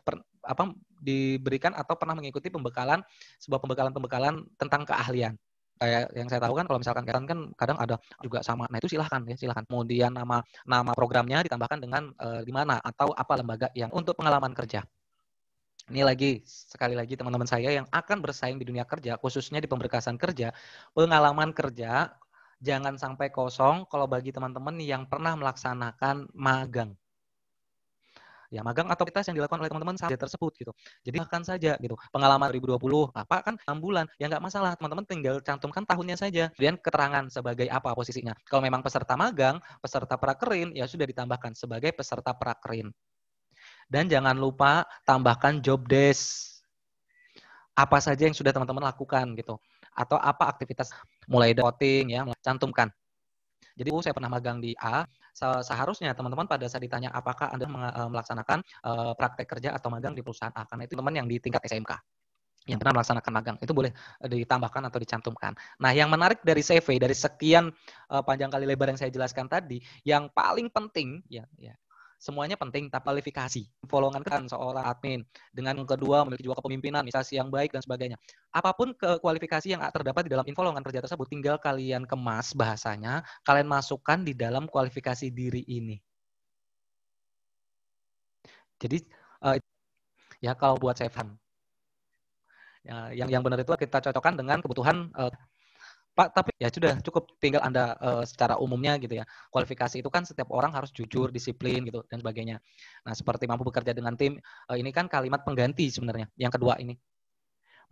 diberikan atau pernah mengikuti sebuah pembekalan tentang keahlian. Kayak yang saya tahu kan kalau misalkan kan kadang ada juga sama. Nah, itu silahkan ya, silahkan. Kemudian nama programnya ditambahkan dengan di mana atau apa lembaga yang untuk pengalaman kerja. Ini sekali lagi teman-teman saya yang akan bersaing di dunia kerja, khususnya di pemberkasan kerja, pengalaman kerja jangan sampai kosong kalau bagi teman-teman yang pernah melaksanakan magang. Ya, magang atau aktivitas yang dilakukan oleh teman-teman saja tersebut gitu. Jadi akan saja gitu. Pengalaman 2020, apa kan 6 bulan, ya nggak masalah. Teman-teman tinggal cantumkan tahunnya saja. Kemudian keterangan sebagai apa posisinya. Kalau memang peserta magang, peserta prakerin, ya sudah ditambahkan sebagai peserta prakerin. Dan jangan lupa tambahkan job desk. Apa saja yang sudah teman-teman lakukan gitu. Atau apa aktivitas mulai dari voting ya, cantumkan. Jadi saya pernah magang di A, seharusnya teman-teman pada saat ditanya apakah Anda melaksanakan praktek kerja atau magang di perusahaan A, karena itu teman yang di tingkat SMK yang pernah melaksanakan magang, itu boleh ditambahkan atau dicantumkan. Nah, yang menarik dari CV, dari sekian panjang kali lebar yang saya jelaskan tadi, yang paling penting ya semuanya penting, tapi kualifikasi. Followan kan seorang admin. Dengan yang kedua, memiliki juga kepemimpinan, administrasi yang baik, dan sebagainya. Apapun kualifikasi yang terdapat di dalam info lowongan kerja tersebut, tinggal kalian kemas bahasanya, kalian masukkan di dalam kualifikasi diri ini. Jadi, ya kalau buat saya yang benar itu kita cocokkan dengan kebutuhan Pak, tapi ya sudah cukup tinggal Anda secara umumnya gitu ya. Kualifikasi itu kan setiap orang harus jujur, disiplin gitu dan sebagainya. Nah, seperti mampu bekerja dengan tim, ini kan kalimat pengganti sebenarnya. Yang kedua ini,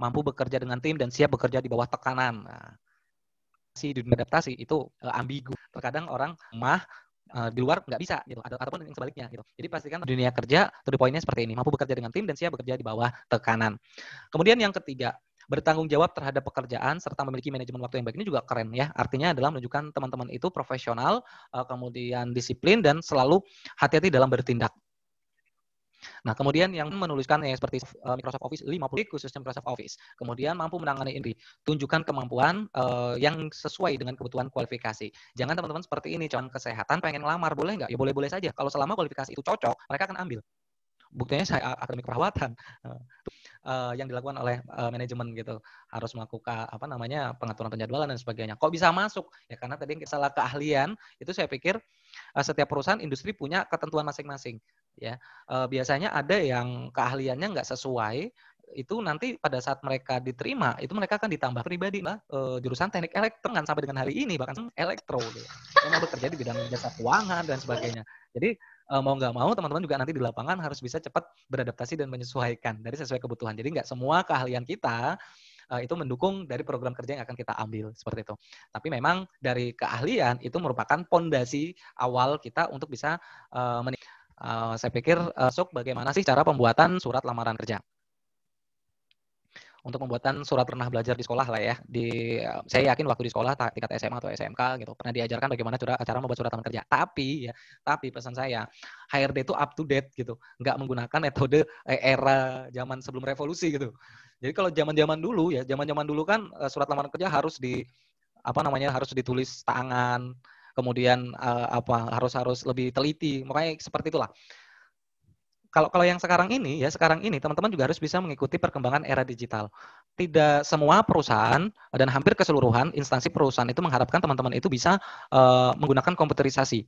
mampu bekerja dengan tim dan siap bekerja di bawah tekanan. Nah, di dunia adaptasi itu ambigu. Terkadang orang di luar nggak bisa gitu, ataupun yang sebaliknya gitu. Jadi pastikan dunia kerja, to the point-nya seperti ini, mampu bekerja dengan tim dan siap bekerja di bawah tekanan. Kemudian yang ketiga, bertanggung jawab terhadap pekerjaan serta memiliki manajemen waktu yang baik. Ini juga keren ya. Artinya adalah menunjukkan teman-teman itu profesional, kemudian disiplin dan selalu hati-hati dalam bertindak. Nah, kemudian yang menuliskan seperti Microsoft Office 50 khususnya Microsoft Office. Kemudian mampu menangani ini. Tunjukkan kemampuan yang sesuai dengan kebutuhan kualifikasi. Jangan teman-teman seperti ini, cuman kesehatan pengen ngelamar, boleh nggak? Ya boleh-boleh saja. Kalau selama kualifikasi itu cocok, mereka akan ambil. Buktinya saya akademik perawatan yang dilakukan oleh manajemen gitu, harus melakukan pengaturan penjadwalan dan sebagainya. Kok bisa masuk? Ya karena tadi salah keahlian itu saya pikir setiap perusahaan industri punya ketentuan masing-masing. Ya biasanya ada yang keahliannya nggak sesuai, itu nanti pada saat mereka diterima itu mereka akan ditambah pribadi jurusan teknik elektro kan sampai dengan hari ini bahkan elektro gitu. Yang mau bekerja di bidang jasa keuangan dan sebagainya. Jadi mau nggak mau teman-teman juga nanti di lapangan harus bisa cepat beradaptasi dan menyesuaikan dari sesuai kebutuhan. Jadi nggak semua keahlian kita itu mendukung dari program kerja yang akan kita ambil seperti itu. Tapi memang dari keahlian itu merupakan pondasi awal kita untuk bisa saya pikir masuk bagaimana sih cara pembuatan surat lamaran kerja. Untuk pembuatan surat pernah belajar di sekolah lah ya. Saya yakin waktu di sekolah tingkat SMA atau SMK gitu pernah diajarkan bagaimana cara membuat surat lamaran kerja. Tapi pesan saya HRD itu up to date gitu, nggak menggunakan metode era zaman sebelum revolusi gitu. Jadi kalau zaman-zaman dulu kan surat lamaran kerja harus harus ditulis tangan, kemudian harus lebih teliti, makanya seperti itulah. Kalau yang sekarang ini teman-teman juga harus bisa mengikuti perkembangan era digital. tidak semua perusahaan dan hampir keseluruhan instansi perusahaan itu mengharapkan teman-teman itu bisa menggunakan komputerisasi.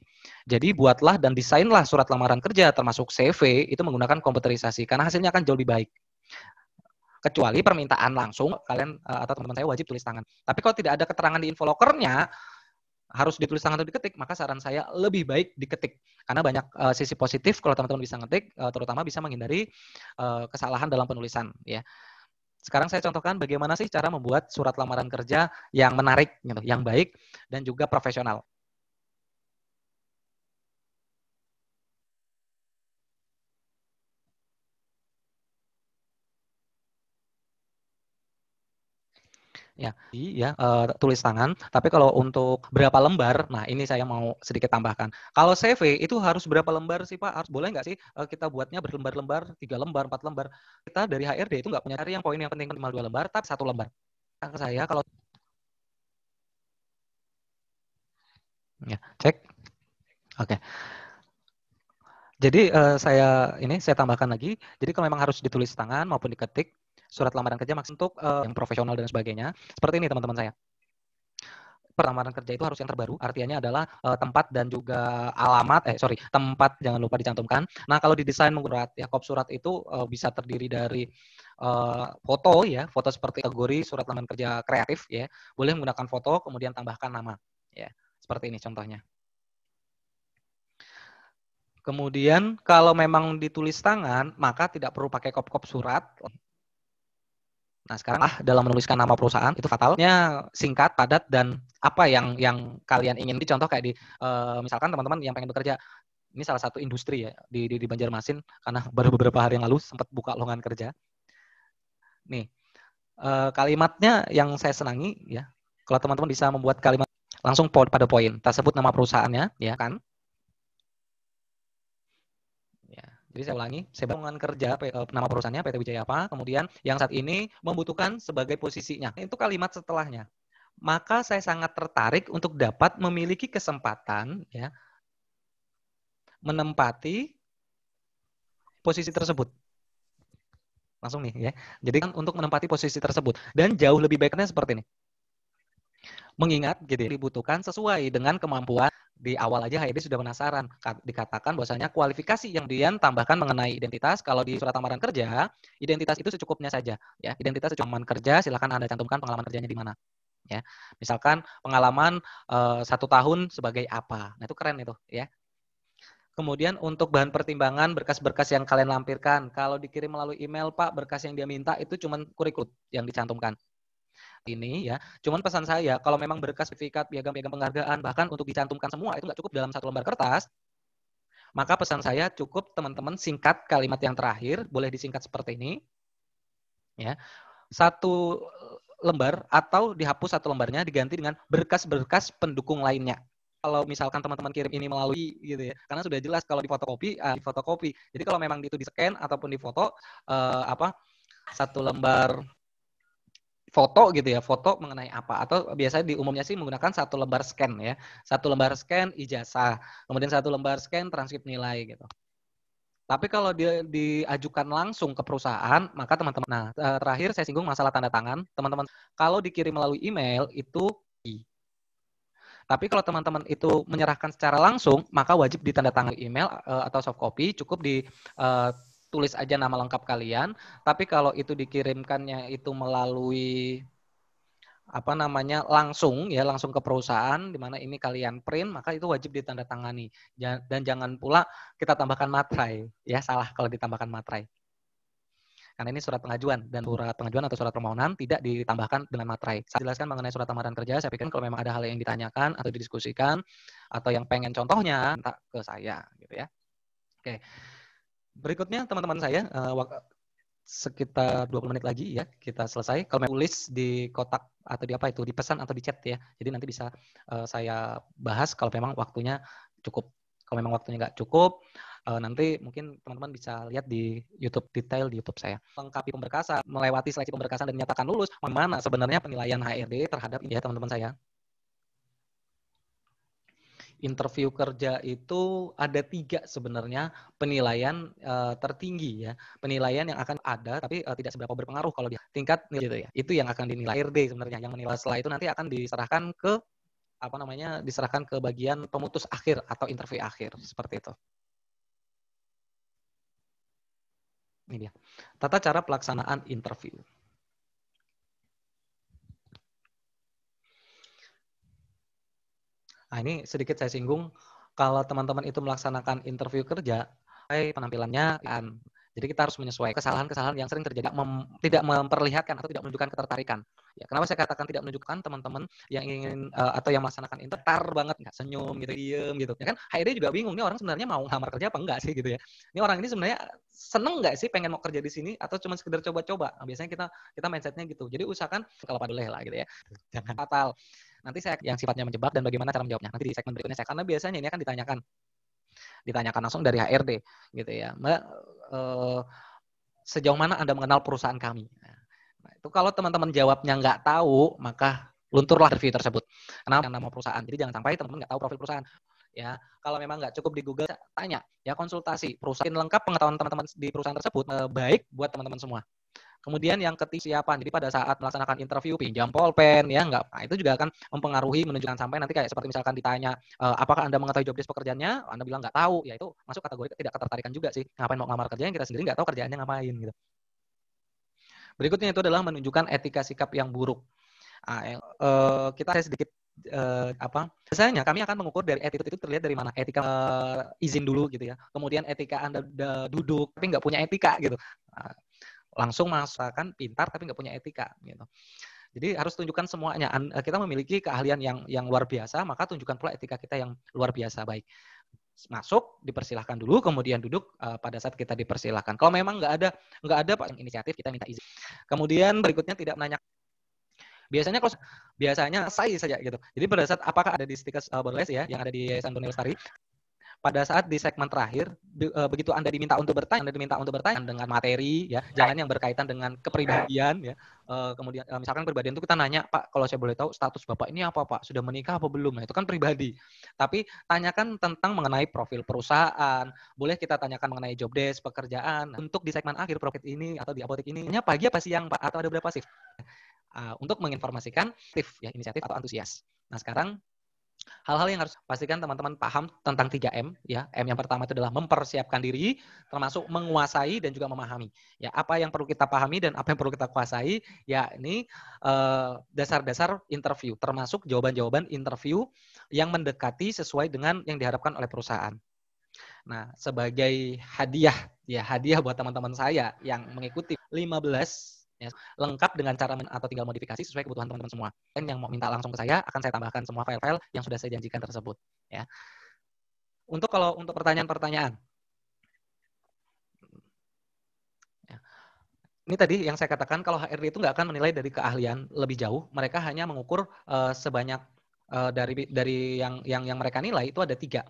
Jadi buatlah dan desainlah surat lamaran kerja termasuk CV itu menggunakan komputerisasi karena hasilnya akan jauh lebih baik. Kecuali permintaan langsung kalian atau teman-teman saya wajib tulis tangan. Tapi kalau tidak ada keterangan di info locker-nya harus ditulis tangan atau diketik, maka saran saya lebih baik diketik karena banyak sisi positif kalau teman-teman bisa ngetik, terutama bisa menghindari kesalahan dalam penulisan ya. Sekarang saya contohkan bagaimana sih cara membuat surat lamaran kerja yang menarik, gitu, yang baik, dan juga profesional. Ya, tulis tangan. Tapi kalau untuk berapa lembar, nah ini saya mau sedikit tambahkan. Kalau CV itu harus berapa lembar sih Pak? Harus boleh nggak sih kita buatnya berlembar-lembar, 3 lembar, 4 lembar? Kita dari HRD itu nggak punya cari yang poin yang penting minimal 2 lembar, tapi 1 lembar. Nah, saya kalau ya cek, oke. Jadi saya tambahkan lagi. Jadi kalau memang harus ditulis tangan maupun diketik surat lamaran kerja maksud untuk yang profesional dan sebagainya. Seperti ini teman-teman saya. Lamaran kerja itu harus yang terbaru, artinya adalah tempat dan juga tempat jangan lupa dicantumkan. Nah, kalau didesain menggunakan ya kop surat itu bisa terdiri dari foto ya, foto seperti kategori surat lamaran kerja kreatif ya. Boleh menggunakan foto kemudian tambahkan nama ya. Seperti ini contohnya. Kemudian kalau memang ditulis tangan, maka tidak perlu pakai kop-kop surat. Nah, sekarang dalam menuliskan nama perusahaan itu fatalnya singkat, padat dan apa yang kalian ingin. Contoh kayak di misalkan teman-teman yang pengen bekerja, ini salah satu industri ya di Banjarmasin karena baru beberapa hari yang lalu sempat buka lowongan kerja. Nih, kalimatnya yang saya senangi ya. Kalau teman-teman bisa membuat kalimat langsung pada poin, tersebut nama perusahaannya ya kan. Jadi saya ulangi, saya lowongan kerja nama perusahaannya PT Wijaya apa, kemudian yang saat ini membutuhkan sebagai posisinya. Itu kalimat setelahnya. Maka saya sangat tertarik untuk dapat memiliki kesempatan ya menempati posisi tersebut. Langsung nih ya. Jadi kan untuk menempati posisi tersebut dan jauh lebih baiknya seperti ini. Mengingat gitu dibutuhkan sesuai dengan kemampuan. Di awal aja HRD sudah penasaran. Dikatakan bahwasanya kualifikasi yang kemudian tambahkan mengenai identitas. Kalau di surat lamaran kerja, identitas itu secukupnya saja. Ya, identitas pengalaman kerja, silakan Anda cantumkan pengalaman kerjanya di mana. Ya, misalkan pengalaman 1 tahun sebagai apa. Nah itu keren itu. Ya. Kemudian untuk bahan pertimbangan berkas-berkas yang kalian lampirkan. Kalau dikirim melalui email, Pak, berkas yang dia minta itu cuma kurikulum yang dicantumkan. Ini ya, cuman pesan saya kalau memang berkas sertifikat, piagam penghargaan, bahkan untuk dicantumkan semua itu nggak cukup dalam 1 lembar kertas, maka pesan saya cukup teman-teman singkat kalimat yang terakhir, boleh disingkat seperti ini, ya, 1 lembar atau dihapus 1 lembarnya diganti dengan berkas-berkas pendukung lainnya. Kalau misalkan teman-teman kirim ini melalui gitu ya, karena sudah jelas kalau difotokopi. Jadi kalau memang itu di-scan ataupun difoto 1 lembar foto gitu ya, foto mengenai apa atau biasanya di umumnya sih menggunakan 1 lembar scan ya, 1 lembar scan ijazah, kemudian 1 lembar scan transkrip nilai gitu. Tapi kalau dia diajukan langsung ke perusahaan, maka teman-teman, nah terakhir saya singgung masalah tanda tangan, teman-teman kalau dikirim melalui email itu, tapi kalau teman-teman itu menyerahkan secara langsung, maka wajib ditandatangani email atau soft copy, cukup di tulis aja nama lengkap kalian. Tapi kalau itu dikirimkannya itu melalui langsung ke perusahaan di mana ini kalian print, maka itu wajib ditandatangani. Dan jangan pula kita tambahkan materai, ya salah kalau ditambahkan materai. Karena ini surat pengajuan dan surat pengajuan atau surat permohonan tidak ditambahkan dengan materai. Saya jelaskan mengenai surat lamaran kerja, saya pikir kalau memang ada hal yang ditanyakan atau didiskusikan atau yang pengen contohnya, minta ke saya gitu ya. Oke. Berikutnya teman-teman saya sekitar 20 menit lagi ya kita selesai. Kalau mau tulis di kotak atau di apa itu di pesan atau di chat ya. Jadi nanti bisa saya bahas kalau memang waktunya cukup. Kalau memang waktunya nggak cukup, nanti mungkin teman-teman bisa lihat di YouTube detail di YouTube saya. Lengkapi pemberkasan, melewati seleksi pemberkasan dan dinyatakan lulus. Mana sebenarnya penilaian HRD terhadap ini ya teman-teman saya. interview kerja itu ada 3 sebenarnya penilaian tertinggi ya. Penilaian yang akan ada tapi tidak seberapa berpengaruh kalau di tingkat nilai gitu ya. Itu yang akan dinilai HRD sebenarnya yang menilai. Setelah itu nanti akan diserahkan ke diserahkan ke bagian pemutus akhir atau interview akhir seperti itu. Ini dia. Tata cara pelaksanaan interview. Nah, ini sedikit saya singgung. Kalau teman-teman itu melaksanakan interview kerja, penampilannya kan. Jadi kita harus menyesuaikan kesalahan-kesalahan yang sering terjadi, tidak memperlihatkan atau tidak menunjukkan ketertarikan. Ya, kenapa saya katakan tidak menunjukkan teman-teman yang ingin atau yang melaksanakan interview tar banget, nggak senyum gitu, diem gitu. Ya kan HRD juga bingung, ini orang sebenarnya mau ngelamar kerja apa enggak sih gitu ya. Ini orang ini sebenarnya seneng nggak sih pengen mau kerja di sini atau cuma sekedar coba-coba. Nah, biasanya kita mindsetnya gitu. Jadi usahakan kalau paduleh lah gitu ya. Jangan fatal. Nanti saya yang sifatnya menjebak dan bagaimana cara menjawabnya. Nanti di segmen berikutnya saya, karena biasanya ini akan ditanyakan langsung dari HRD gitu ya. Mbak, sejauh mana Anda mengenal perusahaan kami? Nah, itu kalau teman-teman jawabnya nggak tahu, maka lunturlah interview tersebut. Kenapa? Nama perusahaan. Jadi jangan sampai teman-teman nggak tahu profil perusahaan. Ya, kalau memang nggak cukup di Google, tanya, ya konsultasi perusahaan lengkap pengetahuan teman-teman di perusahaan tersebut baik buat teman-teman semua. Kemudian yang ketiga siapan. Jadi pada saat melaksanakan interview pinjam pulpen ya enggak. Nah, itu juga akan mempengaruhi menunjukkan sampai nanti kayak seperti misalkan ditanya apakah Anda mengetahui job desk pekerjaannya, Anda bilang nggak tahu, ya itu masuk kategori tidak ketertarikan juga sih. Ngapain mau ngelamar kerja yang kita sendiri nggak tahu kerjaannya ngapain gitu. Berikutnya itu adalah menunjukkan etika sikap yang buruk. Kita sedikit biasanya kami akan mengukur dari attitude itu terlihat dari mana. Etika izin dulu gitu ya. Kemudian etika Anda duduk tapi nggak punya etika gitu. Langsung merasakan pintar tapi nggak punya etika gitu. Jadi harus tunjukkan semuanya. Kita memiliki keahlian yang luar biasa, maka tunjukkan pula etika kita yang luar biasa baik. Masuk, dipersilahkan dulu, kemudian duduk pada saat kita dipersilahkan. Kalau memang nggak ada Pak inisiatif, kita minta izin. Kemudian berikutnya tidak menanyakan. Biasanya saya saja gitu. Jadi pada saat apakah ada di Stikers Borles ya, yang ada di Yayasan Bunda Lestari, pada saat di segmen terakhir, begitu Anda diminta untuk bertanya dengan materi, ya, jangan yang berkaitan dengan kepribadian, ya. Kemudian misalkan kepribadian itu kita nanya, Pak, kalau saya boleh tahu status Bapak ini apa, Pak? Sudah menikah apa belum? Nah, itu kan pribadi. Tapi tanyakan tentang mengenai profil perusahaan, boleh kita tanyakan mengenai job desk, pekerjaan. Untuk di segmen akhir profit ini atau di apotek ini, pagi apa siang, Pak? Atau ada berapa shift? Untuk menginformasikan inisiatif atau antusias. Nah, sekarang hal-hal yang harus pastikan teman-teman paham tentang 3M ya. M yang pertama itu adalah mempersiapkan diri, termasuk menguasai dan juga memahami. Ya, apa yang perlu kita pahami dan apa yang perlu kita kuasai, ya ini dasar-dasar interview, termasuk jawaban-jawaban interview yang mendekati sesuai dengan yang diharapkan oleh perusahaan. Nah, sebagai hadiah buat teman-teman saya yang mengikuti 15 ya, lengkap dengan cara atau tinggal modifikasi sesuai kebutuhan teman-teman semua. Dan yang mau minta langsung ke saya, akan saya tambahkan semua file-file yang sudah saya janjikan tersebut. Ya. Untuk pertanyaan-pertanyaan, ya. Ini tadi yang saya katakan kalau HRD itu nggak akan menilai dari keahlian lebih jauh, mereka hanya mengukur sebanyak dari yang mereka nilai itu ada 3.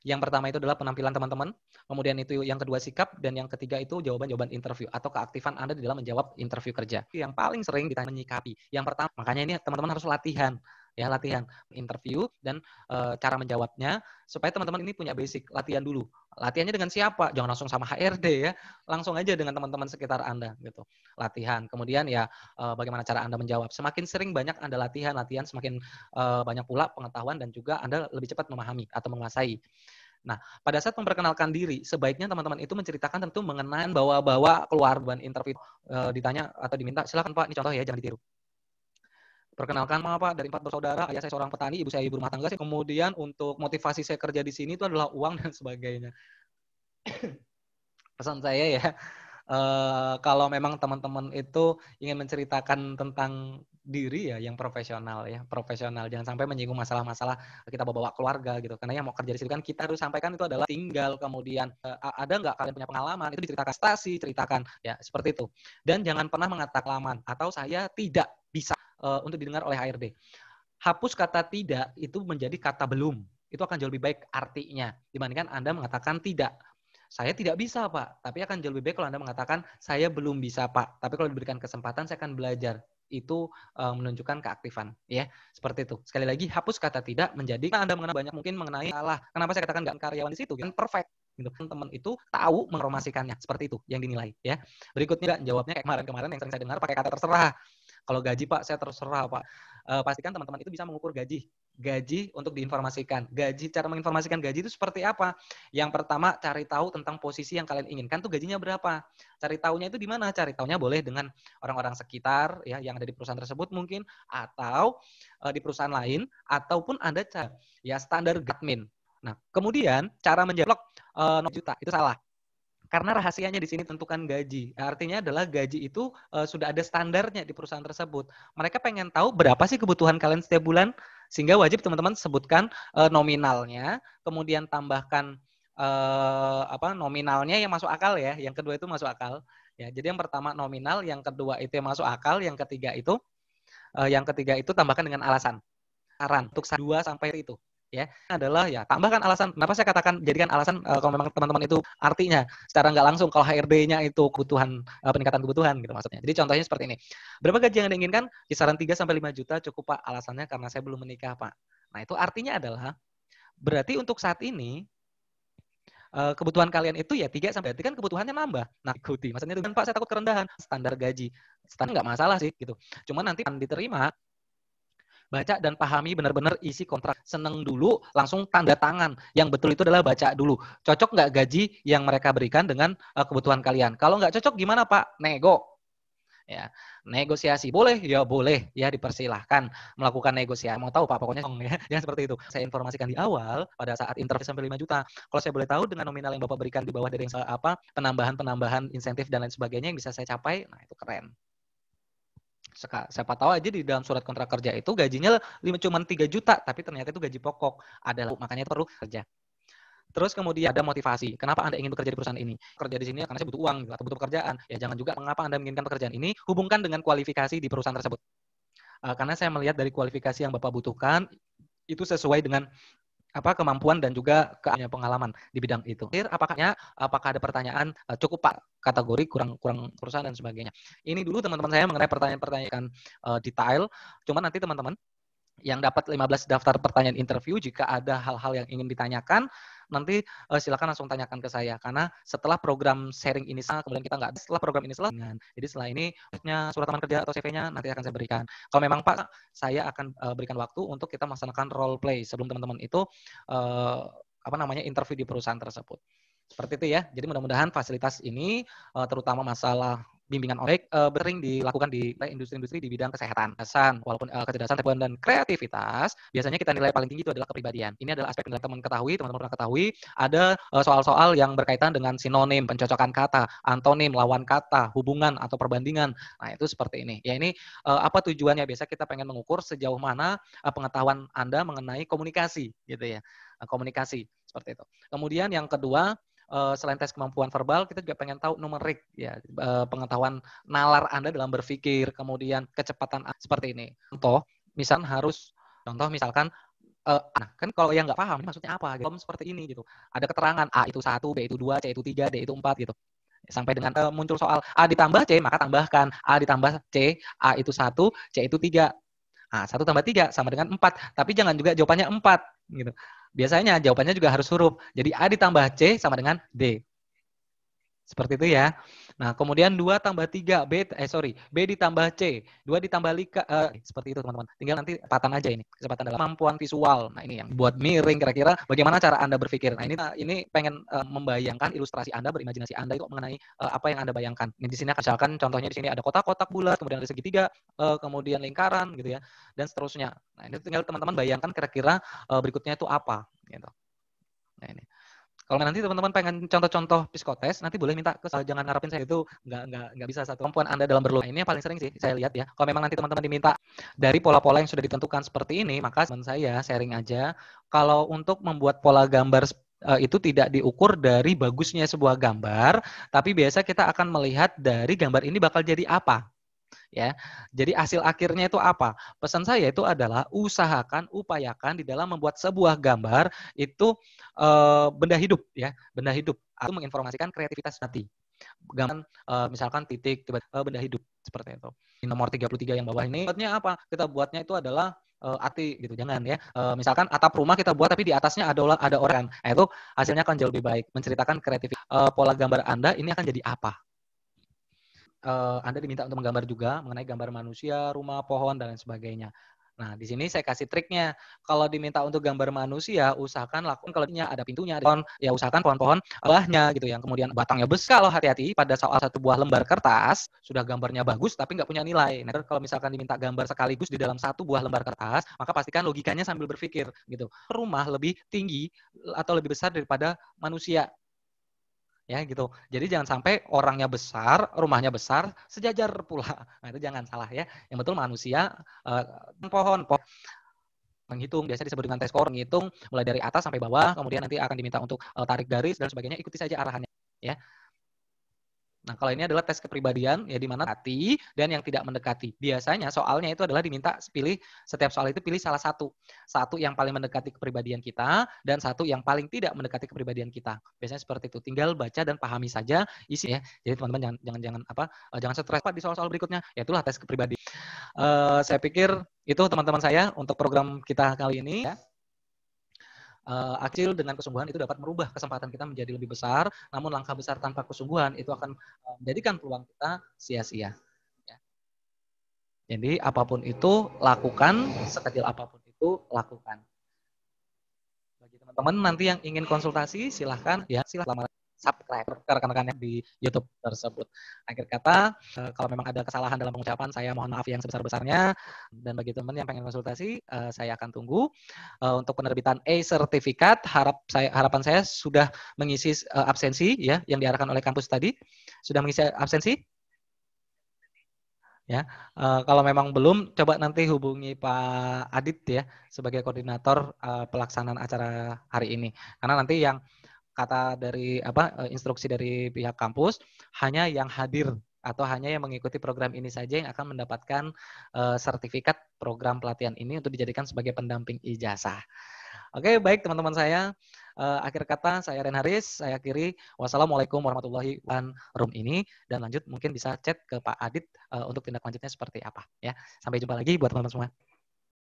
Yang pertama itu adalah penampilan teman-teman, kemudian itu yang kedua sikap, dan yang ketiga itu jawaban-jawaban interview atau keaktifan Anda di dalam menjawab interview kerja. Yang paling sering ditanya menyikapi. Yang pertama, makanya ini teman-teman harus latihan interview dan cara menjawabnya supaya teman-teman ini punya basic latihan dulu. Latihannya dengan siapa? Jangan langsung sama HRD ya, langsung aja dengan teman-teman sekitar Anda gitu. Latihan. Kemudian ya bagaimana cara Anda menjawab. Semakin sering banyak Anda latihan, semakin banyak pula pengetahuan dan juga Anda lebih cepat memahami atau menguasai. Nah, pada saat memperkenalkan diri, sebaiknya teman-teman itu menceritakan tentu mengenai bawa keluarga interview ditanya atau diminta, silakan Pak, ini contoh ya, jangan ditiru. Perkenalkan, Pak, dari 4 bersaudara, ayah saya seorang petani, ibu saya ibu rumah tangga. Kemudian untuk motivasi saya kerja di sini itu adalah uang dan sebagainya. Pesan saya ya, kalau memang teman-teman itu ingin menceritakan tentang diri ya yang profesional, jangan sampai menyinggung masalah-masalah kita bawa keluarga gitu, karena yang mau kerja di situ kan kita harus sampaikan itu adalah tinggal, kemudian ada nggak kalian punya pengalaman, itu diceritakan ceritakan ya seperti itu, dan jangan pernah mengatakan pengalaman atau saya tidak bisa untuk didengar oleh HRD. Hapus kata tidak itu menjadi kata belum, itu akan jauh lebih baik artinya dibandingkan Anda mengatakan tidak. Saya tidak bisa, Pak. Tapi akan jauh lebih baik kalau Anda mengatakan, saya belum bisa, Pak. Tapi kalau diberikan kesempatan, saya akan belajar. itu menunjukkan keaktifan, ya. Seperti itu. Sekali lagi, hapus kata tidak menjadi Anda mengenal banyak mungkin mengenai salah. Kenapa saya katakan nggak karyawan di situ? Kan perfect. Gitu. Teman itu tahu menginformasikannya. Seperti itu yang dinilai, ya. Berikutnya jawabnya kayak kemarin-kemarin yang sering saya dengar pakai kata terserah. Kalau gaji Pak, saya terserah Pak. Pastikan teman-teman itu bisa mengukur gaji. Gaji untuk diinformasikan. Gaji, cara menginformasikan gaji itu seperti apa? Yang pertama, cari tahu tentang posisi yang kalian inginkan tuh gajinya berapa. Cari tahunya itu di mana? Cari tahunya boleh dengan orang-orang sekitar ya yang ada di perusahaan tersebut mungkin, atau di perusahaan lain, ataupun Anda ya standar admin. Nah, kemudian cara menjawab 0 juta itu salah. Karena rahasianya di sini tentukan gaji. Artinya adalah gaji itu sudah ada standarnya di perusahaan tersebut. Mereka pengen tahu berapa sih kebutuhan kalian setiap bulan, sehingga wajib teman-teman sebutkan nominalnya, kemudian tambahkan nominalnya yang masuk akal ya. Yang kedua itu masuk akal. Ya, jadi yang pertama nominal, yang kedua itu yang masuk akal, yang ketiga itu tambahkan dengan alasan. Saran untuk 2 sampai itu. Ya, adalah ya tambahkan alasan. Kenapa saya katakan jadikan alasan kalau memang teman-teman itu artinya secara nggak langsung kalau HRD-nya itu kebutuhan peningkatan kebutuhan gitu maksudnya. Jadi contohnya seperti ini. Berapa gaji yang Anda inginkan? Kisaran 3 sampai 5 juta cukup Pak. Alasannya karena saya belum menikah Pak. Nah, itu artinya adalah berarti untuk saat ini kebutuhan kalian itu ya 3 sampai, berarti kan kebutuhannya nambah. Nah, ikuti. Maksudnya itu kan Pak saya takut kerendahan standar gaji. Standar nggak masalah sih gitu. Cuma nanti diterima baca dan pahami benar-benar isi kontrak. Seneng dulu, langsung tanda tangan. Yang betul itu adalah baca dulu. Cocok nggak gaji yang mereka berikan dengan kebutuhan kalian? Kalau nggak cocok gimana Pak? Nego. Ya, negosiasi boleh ya dipersilahkan melakukan negosiasi. Mau tahu Pak pokoknya ya seperti itu. Saya informasikan di awal pada saat interview sampai 5 juta. Kalau saya boleh tahu dengan nominal yang Bapak berikan di bawah dari yang penambahan insentif dan lain sebagainya yang bisa saya capai, nah itu keren. Siapa tahu aja di dalam surat kontrak kerja itu gajinya cuma 3 juta, tapi ternyata itu gaji pokok. Makanya itu perlu kerja. Terus kemudian ada motivasi. Kenapa Anda ingin bekerja di perusahaan ini? Kerja di sini karena saya butuh uang atau butuh pekerjaan. Ya jangan juga mengapa Anda menginginkan pekerjaan ini, hubungkan dengan kualifikasi di perusahaan tersebut. Karena saya melihat dari kualifikasi yang Bapak butuhkan, itu sesuai dengan kemampuan dan juga pengalaman di bidang itu. Apakah ada pertanyaan cukup Pak kategori kurang perusahaan dan sebagainya. Ini dulu teman-teman saya mengenai pertanyaan-pertanyaan detail. Cuma nanti teman-teman yang dapat 15 daftar pertanyaan interview, jika ada hal-hal yang ingin ditanyakan, nanti silakan langsung tanyakan ke saya. Karena setelah program sharing ini, kemudian kita nggak, setelah program ini selesai, jadi setelah ini surat teman kerja atau CV-nya nanti akan saya berikan. Kalau memang Pak, saya akan berikan waktu untuk kita melaksanakan role play sebelum teman-teman itu interview di perusahaan tersebut. Seperti itu ya. Jadi mudah-mudahan fasilitas ini terutama masalah bimbingan online sering dilakukan di industri-industri di bidang kesehatan. Walaupun kecerdasan dan kreativitas, biasanya kita nilai paling tinggi itu adalah kepribadian. Ini adalah aspek yang teman-teman pernah ketahui. Ada soal-soal yang berkaitan dengan sinonim, pencocokan kata, antonim, lawan kata, hubungan atau perbandingan. Nah, itu seperti ini. Ya, ini apa tujuannya? Biasa kita pengen mengukur sejauh mana pengetahuan Anda mengenai komunikasi, gitu ya. Komunikasi seperti itu. Kemudian yang kedua, selain tes kemampuan verbal, kita juga pengen tahu numerik ya, pengetahuan nalar Anda dalam berpikir, kemudian kecepatan seperti ini. Contoh misalkan kan kalau yang nggak paham ini maksudnya apa gitu. Seperti ini gitu. Ada keterangan A itu 1, B itu 2, C itu 3, D itu 4 gitu. Sampai dengan muncul soal A ditambah C, maka tambahkan A ditambah C, A itu 1, C itu 3. Nah, 1 tambah 3 sama dengan 4. Tapi jangan juga jawabannya 4 gitu. Biasanya jawabannya juga harus huruf. Jadi A ditambah C sama dengan D. Seperti itu ya. Nah, kemudian 2 tambah 3, B ditambah C, 2 ditambah seperti itu teman-teman. Tinggal nanti kecepatan aja ini, kecepatan dalam kemampuan visual. Nah, ini yang buat miring kira-kira bagaimana cara Anda berpikir. Nah, ini pengen membayangkan ilustrasi Anda, berimajinasi Anda itu mengenai apa yang Anda bayangkan. Ini di sini misalkan contohnya di sini ada kotak-kotak bulat, kemudian ada segitiga, kemudian lingkaran gitu ya, dan seterusnya. Nah, ini tinggal teman-teman bayangkan kira-kira berikutnya itu apa gitu. Nah, ini. Kalau nanti teman-teman pengen contoh-contoh psikotes, nanti boleh minta ke saya. Jangan harapin saya itu nggak bisa satu kemampuan Anda dalam berlomba. Ini yang paling sering sih saya lihat ya. Kalau memang nanti teman-teman diminta dari pola-pola yang sudah ditentukan seperti ini, maka teman saya sharing aja. Kalau untuk membuat pola gambar itu tidak diukur dari bagusnya sebuah gambar, tapi biasa kita akan melihat dari gambar ini bakal jadi apa. Ya, jadi hasil akhirnya itu apa? Pesan saya itu adalah upayakan di dalam membuat sebuah gambar itu benda hidup ya, benda hidup atau menginformasikan kreativitas hati. gambar misalkan titik tiba-tiba benda hidup seperti itu. Di nomor 33 yang bawah ini buatnya apa? Kita buatnya itu adalah ati gitu, jangan ya. Misalkan atap rumah kita buat tapi di atasnya ada orang. Nah, itu hasilnya akan jauh lebih baik. Menceritakan kreativitas. Pola gambar Anda ini akan jadi apa? Anda diminta untuk menggambar juga mengenai gambar manusia, rumah, pohon, dan lain sebagainya. Nah, di sini saya kasih triknya. Kalau diminta untuk gambar manusia, usahakan lakukan kalau ada pintunya, ada pohon, ya usahakan pohon-pohon bawahnya gitu, yang kemudian batangnya besar. Kalau hati-hati pada soal satu buah lembar kertas, sudah gambarnya bagus tapi nggak punya nilai. Nah, kalau misalkan diminta gambar sekaligus di dalam satu buah lembar kertas, maka pastikan logikanya sambil berpikir gitu. Rumah lebih tinggi atau lebih besar daripada manusia. Ya gitu. Jadi jangan sampai orangnya besar, rumahnya besar, sejajar pula. Nah, itu jangan salah ya. Yang betul manusia pohon menghitung, biasa disebut dengan tes skor, menghitung mulai dari atas sampai bawah, kemudian nanti akan diminta untuk tarik garis dan sebagainya, ikuti saja arahannya ya. Nah, kalau ini adalah tes kepribadian, ya di mana mendekati dan yang tidak mendekati. Biasanya soalnya itu adalah diminta pilih, setiap soal itu pilih salah satu. Satu yang paling mendekati kepribadian kita, dan satu yang paling tidak mendekati kepribadian kita. Biasanya seperti itu. Tinggal baca dan pahami saja isi ya. Jadi teman-teman jangan stres di soal-soal berikutnya. Ya itulah tes kepribadian. Saya pikir itu teman-teman saya untuk program kita kali ini ya. Akil dengan kesungguhan itu dapat merubah kesempatan kita menjadi lebih besar, namun langkah besar tanpa kesungguhan itu akan menjadikan peluang kita sia-sia. Ya. Jadi apapun itu lakukan, sekecil apapun itu lakukan. Bagi teman-teman nanti yang ingin konsultasi, silahkan subscribe ke rekan-rekannya di YouTube tersebut. Akhir kata, kalau memang ada kesalahan dalam pengucapan, saya mohon maaf yang sebesar-besarnya. Dan bagi teman yang pengen konsultasi, saya akan tunggu. Untuk penerbitan e-sertifikat, harapan saya sudah mengisi absensi ya yang diarahkan oleh kampus tadi. Sudah mengisi absensi? Ya, kalau memang belum, coba nanti hubungi Pak Adit ya sebagai koordinator pelaksanaan acara hari ini. Karena nanti yang kata dari instruksi dari pihak kampus hanya yang hadir atau hanya yang mengikuti program ini saja yang akan mendapatkan sertifikat program pelatihan ini untuk dijadikan sebagai pendamping ijazah. Oke, baik teman-teman saya. Akhir kata saya Ren Haris, saya akhiri. Wassalamualaikum warahmatullahi wabarakatuh. Room ini dan lanjut mungkin bisa chat ke Pak Adit untuk tindak lanjutnya seperti apa ya. Sampai jumpa lagi buat teman-teman semua.